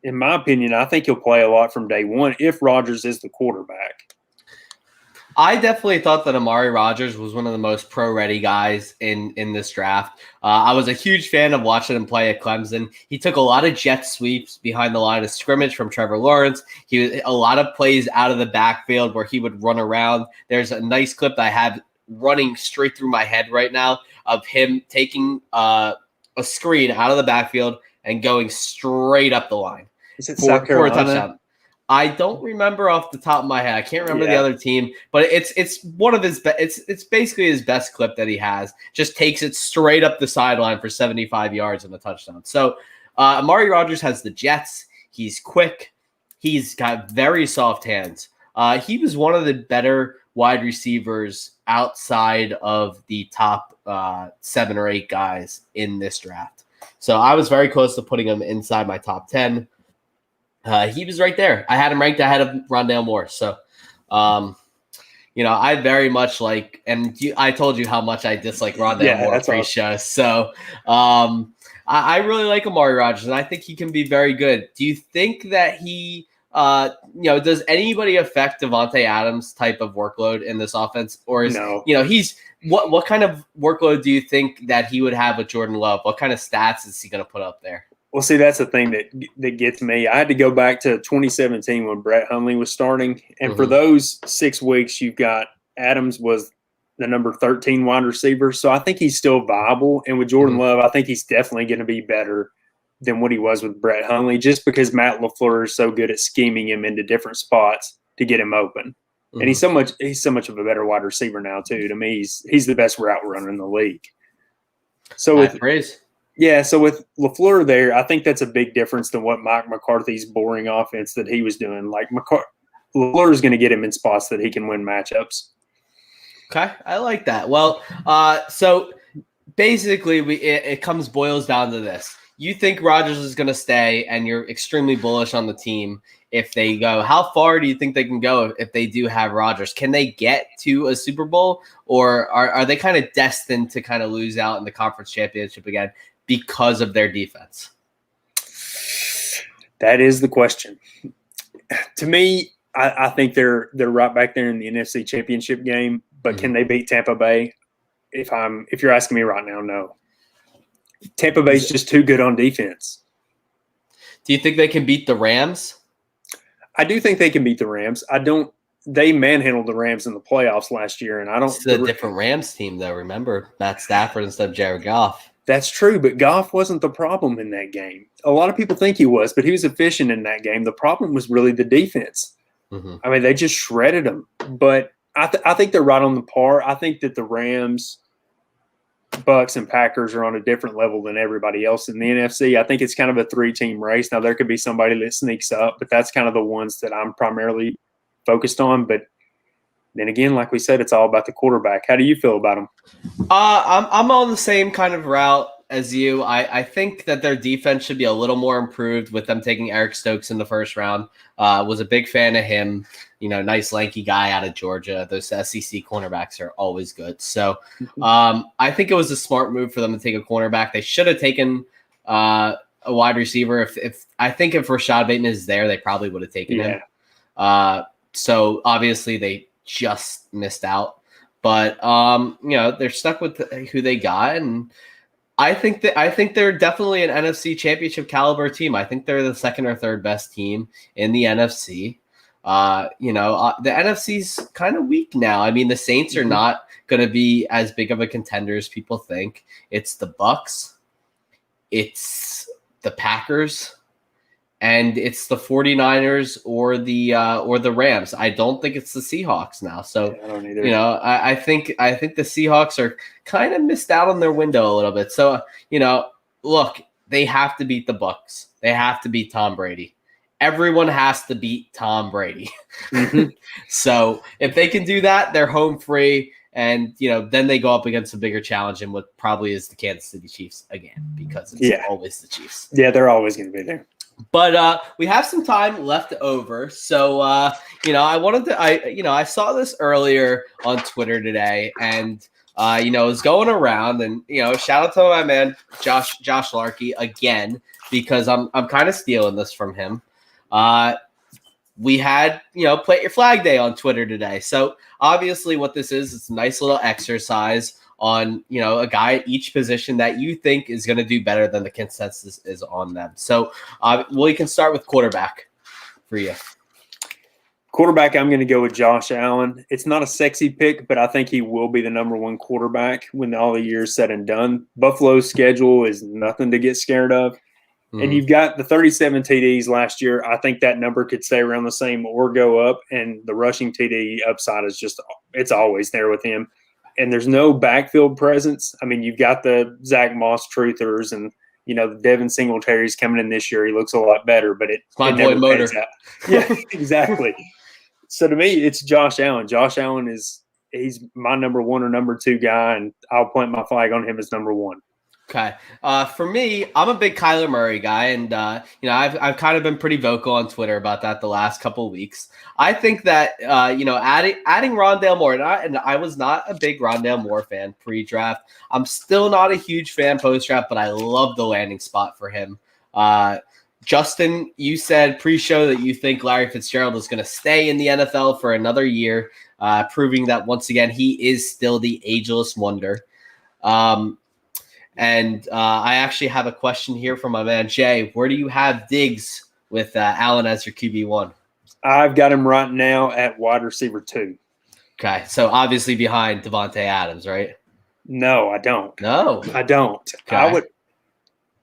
In my opinion, I think he'll play a lot from day one if Rodgers is the quarterback. I definitely thought that Amari Rodgers was one of the most pro-ready guys in this draft. I was a huge fan of watching him play at Clemson. He took a lot of jet sweeps behind the line of scrimmage from Trevor Lawrence. He was a lot of plays out of the backfield where he would run around. There's a nice clip that I have running straight through my head right now of him taking a screen out of the backfield and going straight up the line for a touchdown. I don't remember off the top of my head. I can't remember the other team, but it's one of his it's basically his best clip that he has. Just takes it straight up the sideline for 75 yards and a touchdown. So Amari Rodgers has the Jets. He's quick. He's got very soft hands. He was one of the better wide receivers outside of the top 7 or 8 guys in this draft. So I was very close to putting him inside my top 10. He was right there. I had him ranked ahead of Rondale Moore. So, I very much like, and I told you how much I dislike Rondale Moore pre-show. So, I really like Amari Rodgers, and I think he can be very good. Do you think that he, does anybody affect Davante Adams' type of workload in this offense? Or is, he's what kind of workload do you think that he would have with Jordan Love? What kind of stats is he going to put up there? Well, see, that's the thing that gets me. I had to go back to 2017 when Brett Hundley was starting. And for those 6 weeks, you've got Adams was the number 13 wide receiver. So I think he's still viable. And with Jordan Love, I think he's definitely going to be better than what he was with Brett Hundley just because Matt LaFleur is so good at scheming him into different spots. to get him open. And he's so much of a better wide receiver now too. To me, he's the best route runner in the league. So with LaFleur there, I think that's a big difference than what Mike McCarthy's boring offense that he was doing. Like LaFleur is going to get him in spots that he can win matchups. Okay, I like that. Well, so basically, it boils down to this. You think Rodgers is going to stay, and you're extremely bullish on the team if they go. How far do you think they can go if they do have Rodgers? Can they get to a Super Bowl, or are they kind of destined to kind of lose out in the conference championship again because of their defense? That is the question. To me, I think they're right back there in the NFC Championship game, but can they beat Tampa Bay? If you're asking me right now, no. Tampa Bay's just too good on defense. Do you think they can beat the Rams? I do think they can beat the Rams. They manhandled the Rams in the playoffs last year, and I don't. It's a different Rams team, though. Remember, Matt Stafford instead of Jared Goff. That's true, but Goff wasn't the problem in that game. A lot of people think he was, but he was efficient in that game. The problem was really the defense. Mm-hmm. I mean, they just shredded them. But I think they're right on the par. I think that the Rams, Bucks, and Packers are on a different level than everybody else in the NFC. I think it's kind of a 3-team race. Now, there could be somebody that sneaks up, but that's kind of the ones that I'm primarily focused on. But then again, like we said, it's all about the quarterback. How do you feel about them? I'm on the same kind of route as you. I think that their defense should be a little more improved with them taking Eric Stokes in the first round. Was a big fan of him. Nice lanky guy out of Georgia. Those SEC cornerbacks are always good. So I think it was a smart move for them to take a cornerback. They should have taken a wide receiver. If Rashad Bateman is there, they probably would have taken him. So obviously they just missed out. But they're stuck with who they got, and I think they're definitely an NFC Championship caliber team. I think they're the second or third best team in the NFC. The NFC's kind of weak now. I mean, the Saints are not going to be as big of a contender as people think. It's the Bucks, it's the Packers, and it's the 49ers or the Rams. I don't think it's the Seahawks now. So, I don't either. I think the Seahawks are kind of missed out on their window a little bit. So, look, they have to beat the Bucks. They have to beat Tom Brady. Everyone has to beat Tom Brady. So if they can do that, they're home free. And, then they go up against a bigger challenge in what probably is the Kansas City Chiefs again, because it's always the Chiefs. Yeah, they're always going to be there. But we have some time left over. So, I saw this earlier on Twitter today, and, it was going around, and, shout out to my man, Josh Larkey again, because I'm kind of stealing this from him. We had, Plant Your Flag Day on Twitter today. So obviously what this is, it's a nice little exercise on, a guy at each position that you think is going to do better than the consensus is on them. So we can start with quarterback for you. Quarterback, I'm going to go with Josh Allen. It's not a sexy pick, but I think he will be the number one quarterback when all the years said and done. Buffalo's schedule is nothing to get scared of. And you've got the 37 TDs last year. I think that number could stay around the same or go up. And the rushing TD upside is it's always there with him. And there's no backfield presence. I mean, you've got the Zach Moss truthers and, the Devin Singletary's coming in this year. He looks a lot better, but my boy Motor. Yeah, exactly. So to me, it's Josh Allen. Josh Allen he's my number one or number two guy, and I'll plant my flag on him as number one. Okay. For me, I'm a big Kyler Murray guy, and I've kind of been pretty vocal on Twitter about that the last couple of weeks. I think that adding Rondale Moore, and I was not a big Rondale Moore fan pre-draft. I'm still not a huge fan post-draft, but I love the landing spot for him. Justin, you said pre-show that you think Larry Fitzgerald is going to stay in the NFL for another year, proving that once again he is still the ageless wonder. And I actually have a question here from my man Jay. Where do you have Diggs with Allen as your QB1? I've got him right now at wide receiver 2. Okay, so obviously behind Devontae Adams, right? No, I don't. No, I don't. Okay.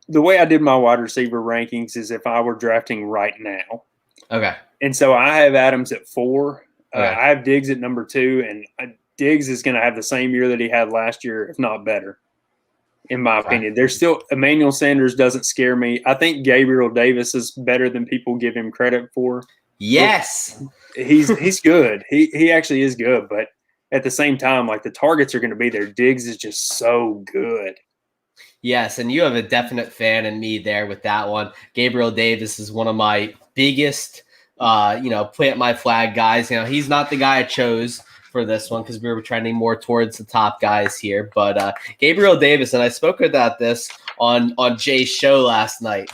The way I did my wide receiver rankings is if I were drafting right now. Okay. And so I have Adams at 4. Okay. I have Diggs at number 2, and Diggs is going to have the same year that he had last year, if not better, in my opinion. There's still – Emmanuel Sanders doesn't scare me. I think Gabriel Davis is better than people give him credit for. Yes. He's good. He actually is good, but at the same time, like, the targets are going to be there. Diggs is just so good. Yes, and you have a definite fan in me there with that one. Gabriel Davis is one of my biggest plant my flag guys. He's not the guy I chose for this one because we were trending more towards the top guys here. But Gabriel Davis, and I spoke about this on Jay's show last night.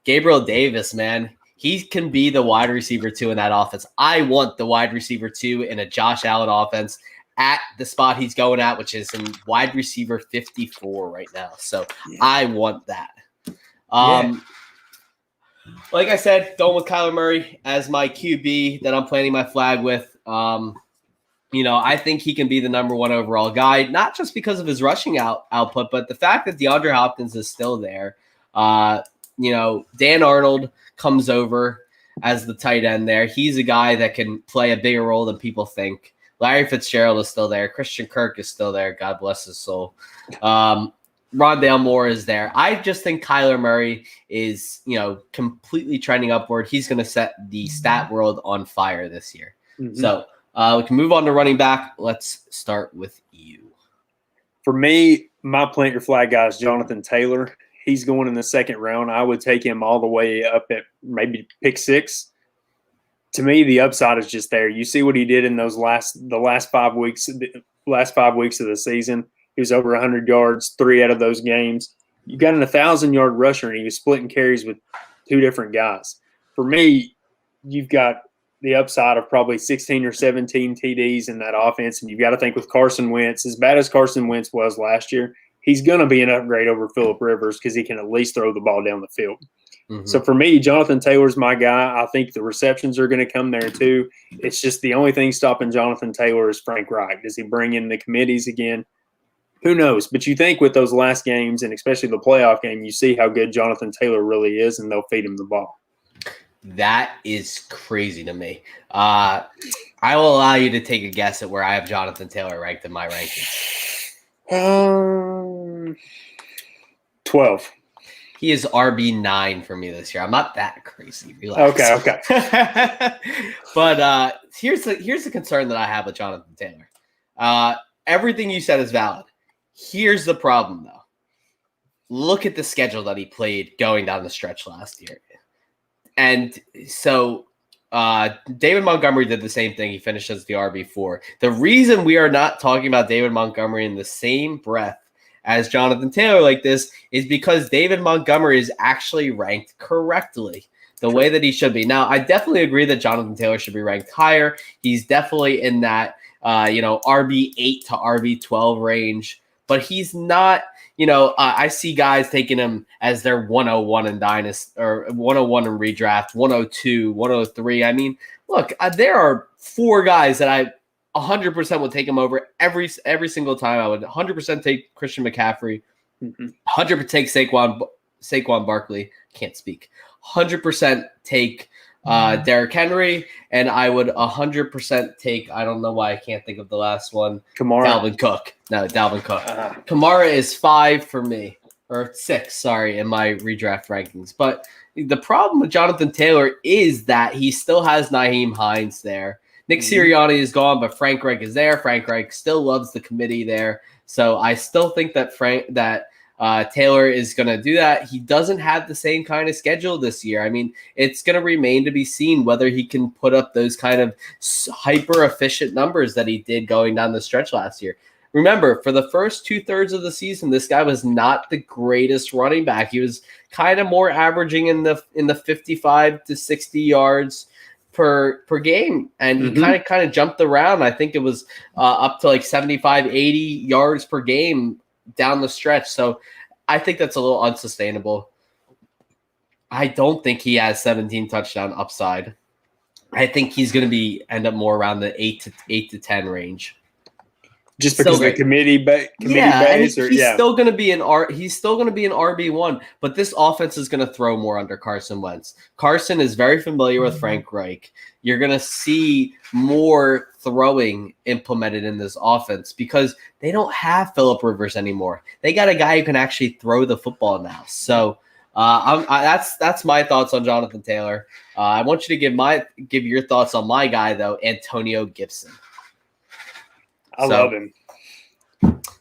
Gabriel Davis, man, he can be the wide receiver 2 in that offense. I want the wide receiver 2 in a Josh Allen offense at the spot he's going at, which is in wide receiver 54 right now. So I want that. Like I said, going with Kyler Murray as my QB that I'm planting my flag with. I think he can be the number 1 overall guy, not just because of his rushing output, but the fact that DeAndre Hopkins is still there. Dan Arnold comes over as the tight end there. He's a guy that can play a bigger role than people think. Larry Fitzgerald is still there. Christian Kirk is still there. God bless his soul. Rondale Moore is there. I just think Kyler Murray is, completely trending upward. He's going to set the stat world on fire this year. Mm-hmm. So we can move on to running back. Let's start with you. For me, my plant your flag guy is Jonathan Taylor. He's going in the 2nd round. I would take him all the way up at maybe pick 6. To me, the upside is just there. You see what he did in the last 5 weeks of the season. He was over 100 yards 3 out of those games. You got an 1,000-yard rusher, and he was splitting carries with 2 different guys. For me, you've got the upside of probably 16 or 17 TDs in that offense, and you've got to think with Carson Wentz, as bad as Carson Wentz was last year, he's going to be an upgrade over Phillip Rivers because he can at least throw the ball down the field. Mm-hmm. So for me, Jonathan Taylor's my guy. I think the receptions are going to come there too. It's just the only thing stopping Jonathan Taylor is Frank Reich. Does he bring in the committees again? Who knows? But you think with those last games, and especially the playoff game, you see how good Jonathan Taylor really is, and they'll feed him the ball. That is crazy to me. I will allow you to take a guess at where I have Jonathan Taylor ranked in my rankings. 12. He is RB9 for me this year. I'm not that crazy. Relax. Okay. But here's the concern that I have with Jonathan Taylor. Everything you said is valid. Here's the problem, though. Look at the schedule that he played going down the stretch last year. And so David Montgomery did the same thing. He finished as the RB4. The reason we are not talking about David Montgomery in the same breath as Jonathan Taylor like this is because David Montgomery is actually ranked correctly the way that he should be. Now, I definitely agree that Jonathan Taylor should be ranked higher. He's definitely in that, RB8 to RB12 range, but he's not, I see guys taking him as their 101 in Dynasty or 101 in redraft, 102, 103. I mean, look, there are 4 guys that I 100% would take him over every single time. I would 100% take Christian McCaffrey, 100% take Saquon Barkley. Can't speak. 100% take Derrick Henry, and I would 100% take. I don't know why I can't think of the last one. Kamara. Dalvin Cook. No, Dalvin Cook. Kamara is 5 for me, or 6. Sorry, in my redraft rankings. But the problem with Jonathan Taylor is that he still has Nyheim Hines there. Nick Sirianni is gone, but Frank Reich is there. Frank Reich still loves the committee there. So I still think that Taylor is going to do that. He doesn't have the same kind of schedule this year. I mean, it's going to remain to be seen whether he can put up those kind of hyper-efficient numbers that he did going down the stretch last year. Remember, for the first 2/3 of the season, this guy was not the greatest running back. He was kind of more averaging in the 55 to 60 yards per game, and he kind of jumped around. I think it was up to like 75, 80 yards per game down the stretch. So I think that's a little unsustainable. I don't think he has 17 touchdown upside. I think he's going to end up more around the 8 to 10 range. Just because Still of the committee base, and or he's still going to be he's still going to be an RB1, but this offense is going to throw more under Carson Wentz. Carson is very familiar with Frank Reich. You're going to see more throwing implemented in this offense because they don't have Phillip Rivers anymore. They got a guy who can actually throw the football now. So that's my thoughts on Jonathan Taylor. I want you to give your thoughts on my guy though, Antonio Gibson. I love him.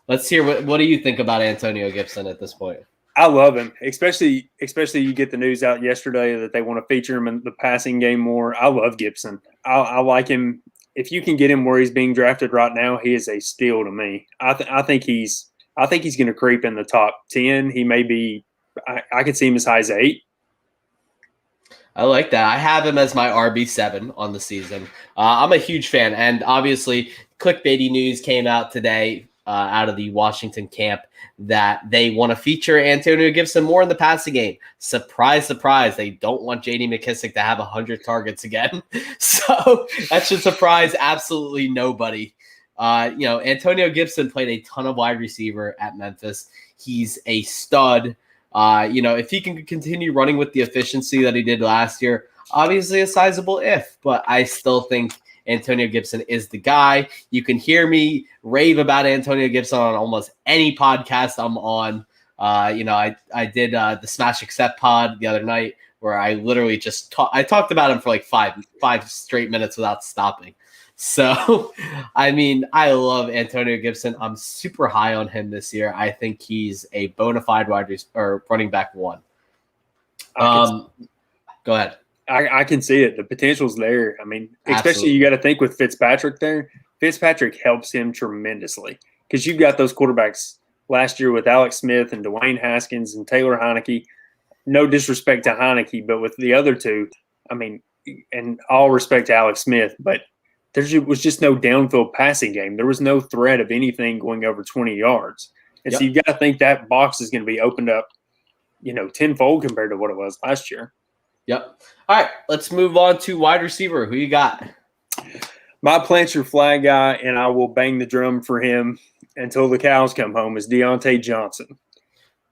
Let's hear what do you think about Antonio Gibson at this point? I love him, especially you get the news out yesterday that they want to feature him in the passing game more. I love Gibson. I like him. If you can get him where he's being drafted right now, he is a steal to me. I think he's going to creep in the top 10. He may be. I could see him as high as 8. I like that. I have him as my RB7 on the season. I'm a huge fan, and obviously, clickbaity news came out today out of the Washington camp that they want to feature Antonio Gibson more in the passing game. Surprise, surprise. They don't want J.D. McKissic to have 100 targets again. So that should surprise absolutely nobody. Antonio Gibson played a ton of wide receiver at Memphis. He's a stud. If he can continue running with the efficiency that he did last year, obviously a sizable if, but I still think Antonio Gibson is the guy. You can hear me rave about Antonio Gibson on almost any podcast I'm on. I did the Smash Accept pod the other night where I literally just I talked about him for like five straight minutes without stopping. So, I mean, I love Antonio Gibson. I'm super high on him this year. I think he's a bona fide running back 1. Go ahead. I can see it. The potential's there. I mean, especially Absolutely. You got to think with Fitzpatrick there. Fitzpatrick helps him tremendously because you've got those quarterbacks last year with Alex Smith and Dwayne Haskins and Taylor Heineke. No disrespect to Heineke, but with the other two, I mean, and all respect to Alex Smith, but there was just no downfield passing game. There was no threat of anything going over 20 yards. And so you've got to think that box is going to be opened up, tenfold compared to what it was last year. Yep. All right, let's move on to wide receiver. Who you got? My plant your flag guy, and I will bang the drum for him until the cows come home, is Deontay Johnson.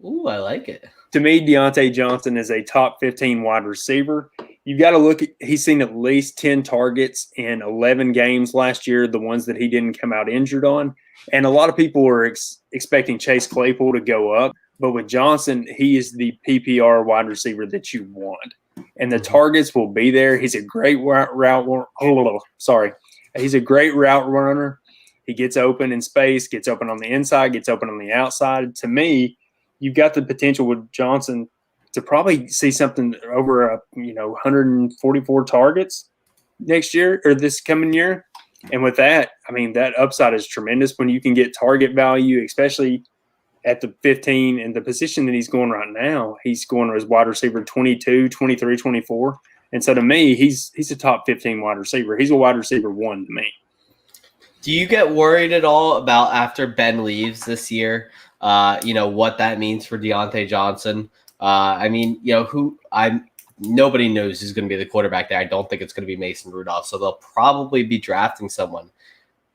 Ooh, I like it. To me, Deontay Johnson is a top 15 wide receiver. You've got to look at – he's seen at least 10 targets in 11 games last year, the ones that he didn't come out injured on. And a lot of people were expecting Chase Claypool to go up. But with Johnson, he is the PPR wide receiver that you want. And the targets will be there. He's a great He's a great route runner. He gets open in space, gets open on the inside, gets open on the outside. To me, you've got the potential with Johnson to probably see something over 144 targets next year or this coming year. And with that, I mean, that upside is tremendous when you can get target value, especially at the 15 and the position that he's going right now. He's going as wide receiver 22, 23, 24. And so to me, he's a top 15 wide receiver. He's a wide receiver 1 to me. Do you get worried at all about after Ben leaves this year, what that means for Deontay Johnson? Nobody knows who's going to be the quarterback there. I don't think it's going to be Mason Rudolph. So they'll probably be drafting someone.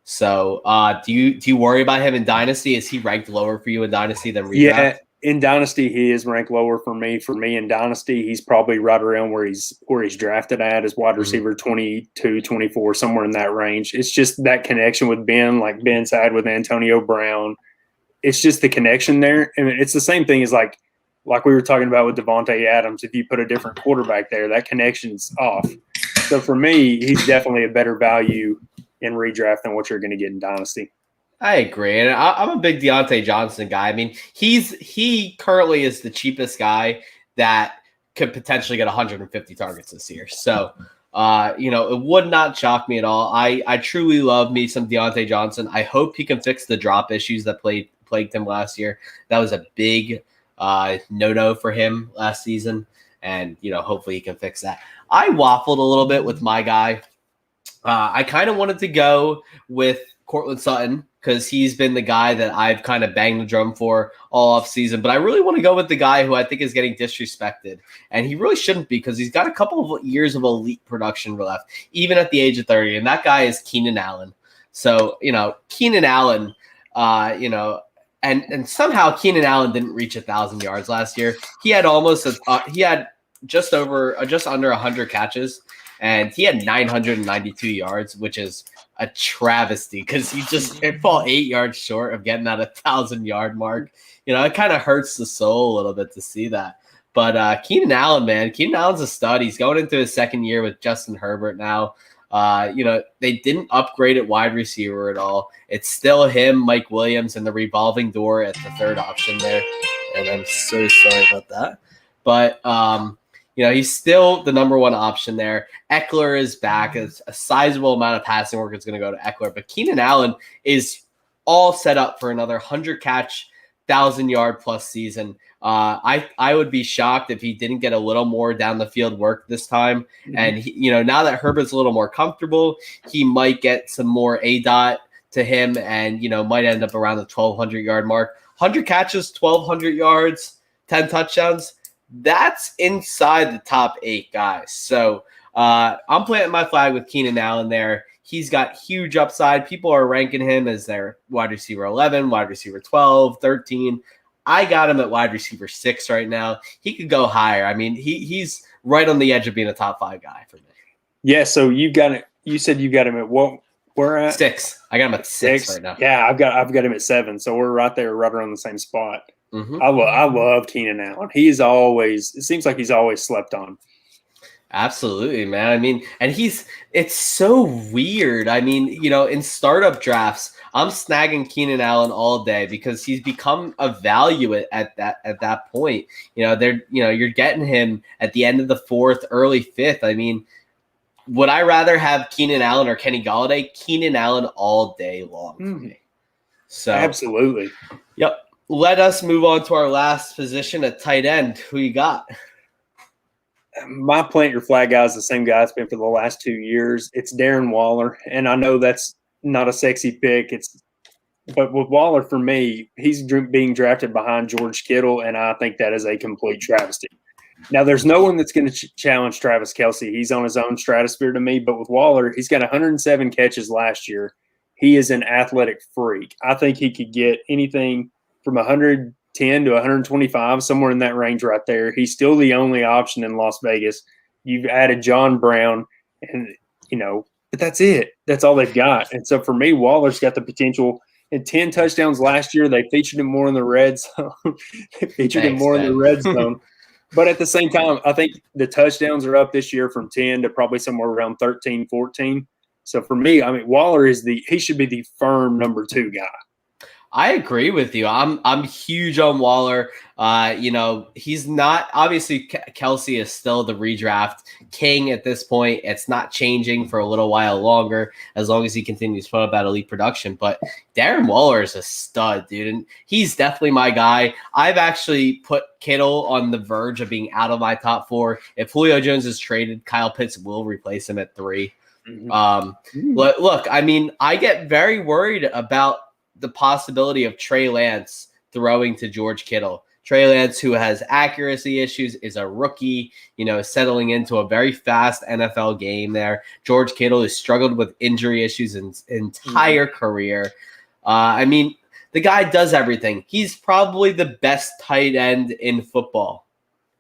So do you worry about him in Dynasty? Is he ranked lower for you in Dynasty than redraft? Yeah, in Dynasty, he is ranked lower for me. For me in Dynasty, he's probably right around where he's drafted at as wide receiver 22, 24, somewhere in that range. It's just that connection with Ben, like Ben's had with Antonio Brown. It's just the connection there. And it's the same thing as like we were talking about with Devontae Adams. If you put a different quarterback there, that connection's off. So for me, he's definitely a better value in redraft than what you're going to get in Dynasty. I agree. And I'm a big Deontay Johnson guy. I mean, he currently is the cheapest guy that could potentially get 150 targets this year. So, it would not shock me at all. I truly love me some Deontay Johnson. I hope he can fix the drop issues that plagued him last year. That was a big no-no for him last season. And, hopefully he can fix that. I waffled a little bit with my guy. I kind of wanted to go with Courtland Sutton because he's been the guy that I've kind of banged the drum for all off season. But I really want to go with the guy who I think is getting disrespected. And he really shouldn't be because he's got a couple of years of elite production left, even at the age of 30. And that guy is Keenan Allen. So, Keenan Allen, You know, and somehow Keenan Allen didn't reach 1,000 yards last year. He had he had just under 100 catches, and he had 992 yards, which is a travesty because he just fall 8 yards short of getting that 1,000-yard mark. You know, it kind of hurts the soul a little bit to see that. But Keenan Allen, man, Keenan Allen's a stud. He's going into his second year with Justin Herbert now. You know, they didn't upgrade at wide receiver at all. It's still him, Mike Williams, and the revolving door at the third option there. And I'm so sorry about that. But, you know, he's still the number one option there. Eckler is back. It's a sizable amount of passing work is going to go to Eckler. But Keenan Allen is all set up for another 100-catch, 1,000-yard plus season. I would be shocked if he didn't get a little more down the field work this time. Mm-hmm. And he, you know, now that Herbert's a little more comfortable, he might get some more ADOT to him, and you know, might end up around the 1,200-yard mark. 100 catches, 1,200 yards, 10 touchdowns. That's inside the top 8 guys. So I'm planting my flag with Keenan Allen there. He's got huge upside. People are ranking him as their wide receiver 11, wide receiver 12, 13. I got him at wide receiver 6 right now. He could go higher. I mean, he's right on the edge of being a top 5 guy for me. Yeah, so you said you got him at what? Where at? 6. I got him at 6 right now. Yeah, I've got him at 7. So we're right there, right around the same spot. Mm-hmm. I love Keenan Allen. It seems like he's always slept on. Absolutely, man. I mean, and it's so weird. I mean, you know, in startup drafts, I'm snagging Keenan Allen all day because he's become a value at that point. You know, you're getting him at the end of the 4th, early 5th. I mean, would I rather have Keenan Allen or Kenny Golladay? Keenan Allen all day long for me. So absolutely. Yep. Let us move on to our last position at tight end. Who you got? My plant your flag guy is the same guy it's been for the last 2 years. It's Darren Waller, and I know that's not a sexy pick. But with Waller, for me, he's being drafted behind George Kittle, and I think that is a complete travesty. Now, there's no one that's going to challenge Travis Kelce. He's on his own stratosphere to me. But with Waller, he's got 107 catches last year. He is an athletic freak. I think he could get anything from 110 to 125, somewhere in that range right there. He's still the only option in Las Vegas. You've added John Brown, and, you know, but that's it. That's all they've got. And so for me, Waller's got the potential. In 10 touchdowns last year, they featured him more in the red zone. In the red zone. But at the same time, I think the touchdowns are up this year from 10 to probably somewhere around 13, 14. So for me, I mean, Waller he should be the firm number 2 guy. I agree with you. I'm huge on Waller. You know, he's not obviously Kelce is still the redraft king at this point. It's not changing for a little while longer as long as he continues to put up that elite production. But Darren Waller is a stud, dude, and he's definitely my guy. I've actually put Kittle on the verge of being out of my top 4. If Julio Jones is traded, Kyle Pitts will replace him at 3. Mm-hmm. Look, I mean, I get very worried about the possibility of Trey Lance throwing to George Kittle. Trey Lance, who has accuracy issues, is a rookie, you know, settling into a very fast NFL game there. George Kittle has struggled with injury issues his entire career. I mean, the guy does everything. He's probably the best tight end in football,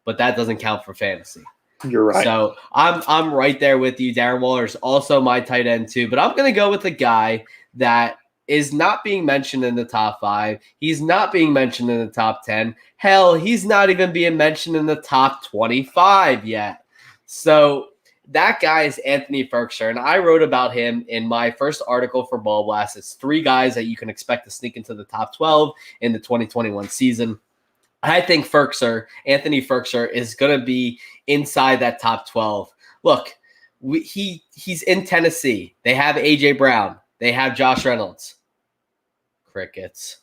but that doesn't count for fantasy. You're right. So I'm right there with you. Darren Waller is also my tight end too, but I'm going to go with a guy that is not being mentioned in the top 5. He's not being mentioned in the top 10. Hell, he's not even being mentioned in the top 25 yet. So that guy is Anthony Firkser, and I wrote about him in my first article for Ball Blast. It's 3 guys that you can expect to sneak into the top 12 in the 2021 season. I think Anthony Firkser, is going to be inside that top 12. Look, he's in Tennessee. They have A.J. Brown. They have Josh Reynolds. Crickets.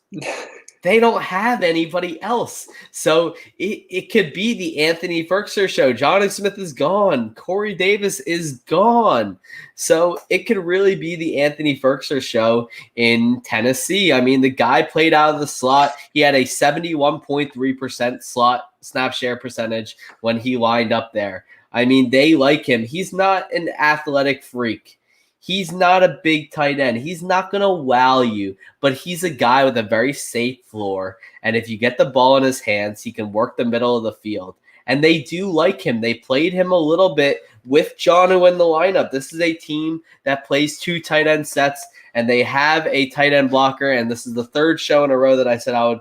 They don't have anybody else. So it could be the Anthony Firkser show. Jonnu Smith is gone. Corey Davis is gone. So it could really be the Anthony Firkser show in Tennessee. I mean, the guy played out of the slot. He had a 71.3% slot snap share percentage when he lined up there. I mean, they like him. He's not an athletic freak. He's not a big tight end. He's not going to wow you, but he's a guy with a very safe floor. And if you get the ball in his hands, he can work the middle of the field. And they do like him. They played him a little bit with Jonnu in the lineup. This is a team that plays 2 tight end sets, and they have a tight end blocker. And this is the 3rd show in a row that I said I would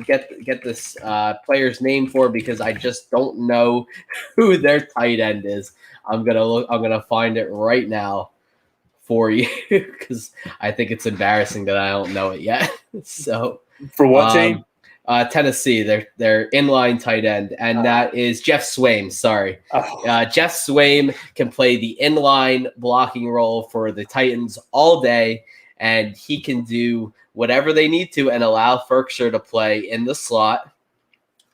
get this player's name for, because I just don't know who their tight end is. I'm gonna find it right now for you because I think it's embarrassing that I don't know it yet. So for what team? Tennessee, their inline tight end, and that is Jeff Swaim. Sorry, Jeff Swaim can play the inline blocking role for the Titans all day, and he can do whatever they need to and allow Firkser to play in the slot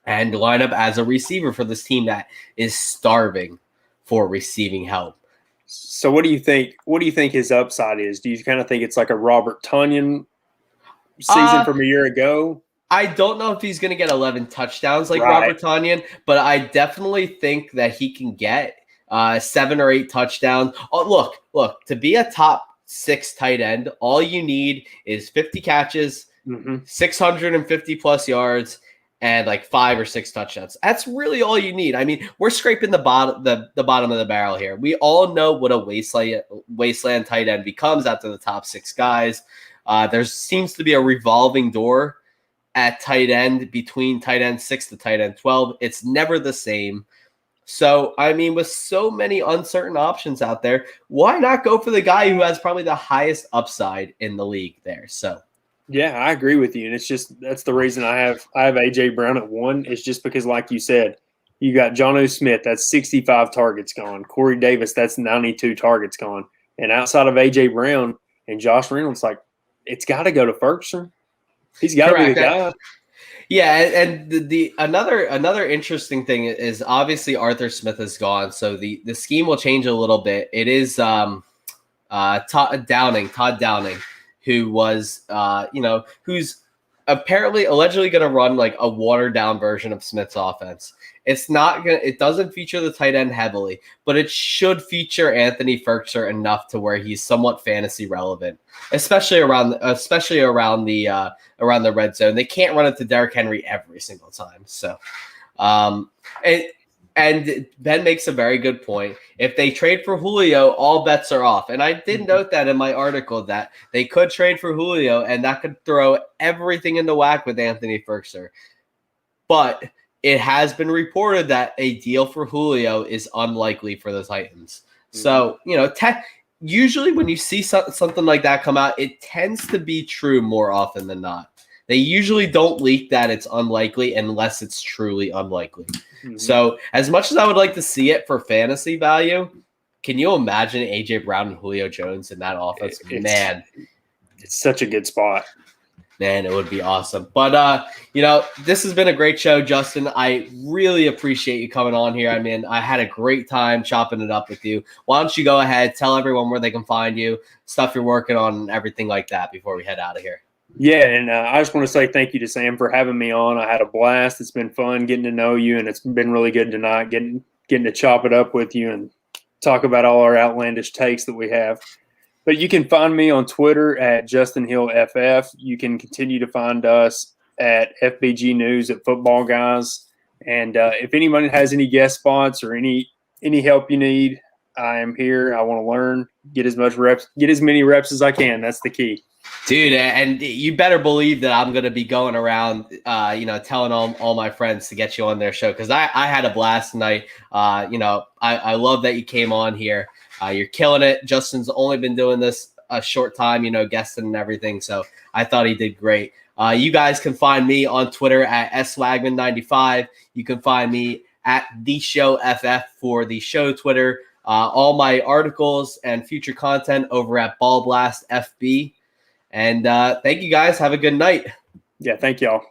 and line up as a receiver for this team that is starving for receiving help. So what do you think? What do you think his upside is? Do you kind of think it's like a Robert Tonyan season from a year ago? I don't know if he's going to get 11 touchdowns like Robert Tonyan, but I definitely think that he can get 7 or 8 touchdowns. Oh, look, to be a top 6 tight end, all you need is 50 catches, 650 plus yards, and like 5 or 6 touchdowns. That's really all you need. I mean, we're scraping the bottom of the barrel here. We all know what a wasteland tight end becomes after the top 6 guys. There seems to be a revolving door at tight end between tight end 6 to tight end 12. It's never the same. So, I mean, with so many uncertain options out there, why not go for the guy who has probably the highest upside in the league there? So, yeah, I agree with you. And it's just, that's the reason I have AJ Brown at 1. It's just because, like you said, you got Jonnu Smith, that's 65 targets gone. Corey Davis, that's 92 targets gone. And outside of AJ Brown and Josh Reynolds, like, it's got to go to Firkser. He's got to be the guy. Yeah, and the another interesting thing is obviously Arthur Smith is gone, so the scheme will change a little bit. It is Todd Downing, who was who's apparently allegedly going to run like a watered down version of Smith's offense. It doesn't feature the tight end heavily, but it should feature Anthony Firkser enough to where he's somewhat fantasy relevant, especially around the red zone. They can't run it to Derrick Henry every single time. So, and Ben makes a very good point. If they trade for Julio, all bets are off. And I did note that in my article that they could trade for Julio, and that could throw everything into whack with Anthony Firkser. But it has been reported that a deal for Julio is unlikely for the Titans. So, usually when you see something like that come out, it tends to be true more often than not. They usually don't leak that it's unlikely unless it's truly unlikely. So as much as I would like to see it for fantasy value, can you imagine A.J. Brown and Julio Jones in that offense? Man, it's such a good spot. Man, it would be awesome. But, this has been a great show, Justin. I really appreciate you coming on here. I mean, I had a great time chopping it up with you. Why don't you go ahead, tell everyone where they can find you, stuff you're working on, and everything like that before we head out of here. Yeah, and I just want to say thank you to Sam for having me on. I had a blast. It's been fun getting to know you, and it's been really good tonight getting to chop it up with you and talk about all our outlandish takes that we have. But you can find me on Twitter at JustinHillFF. You can continue to find us at FBG News at Football Guys. And if anyone has any guest spots or any help you need, I am here. I want to learn, get as many reps as I can. That's the key. Dude, and you better believe that I'm going to be going around, telling all my friends to get you on their show because I had a blast tonight. I love that you came on here. You're killing it. Justin's only been doing this a short time, guesting and everything. So I thought he did great. You guys can find me on Twitter at swagman95. You can find me at TheShowFF for the show Twitter. All my articles and future content over at Ball Blast FB. And thank you guys. Have a good night. Yeah, thank y'all.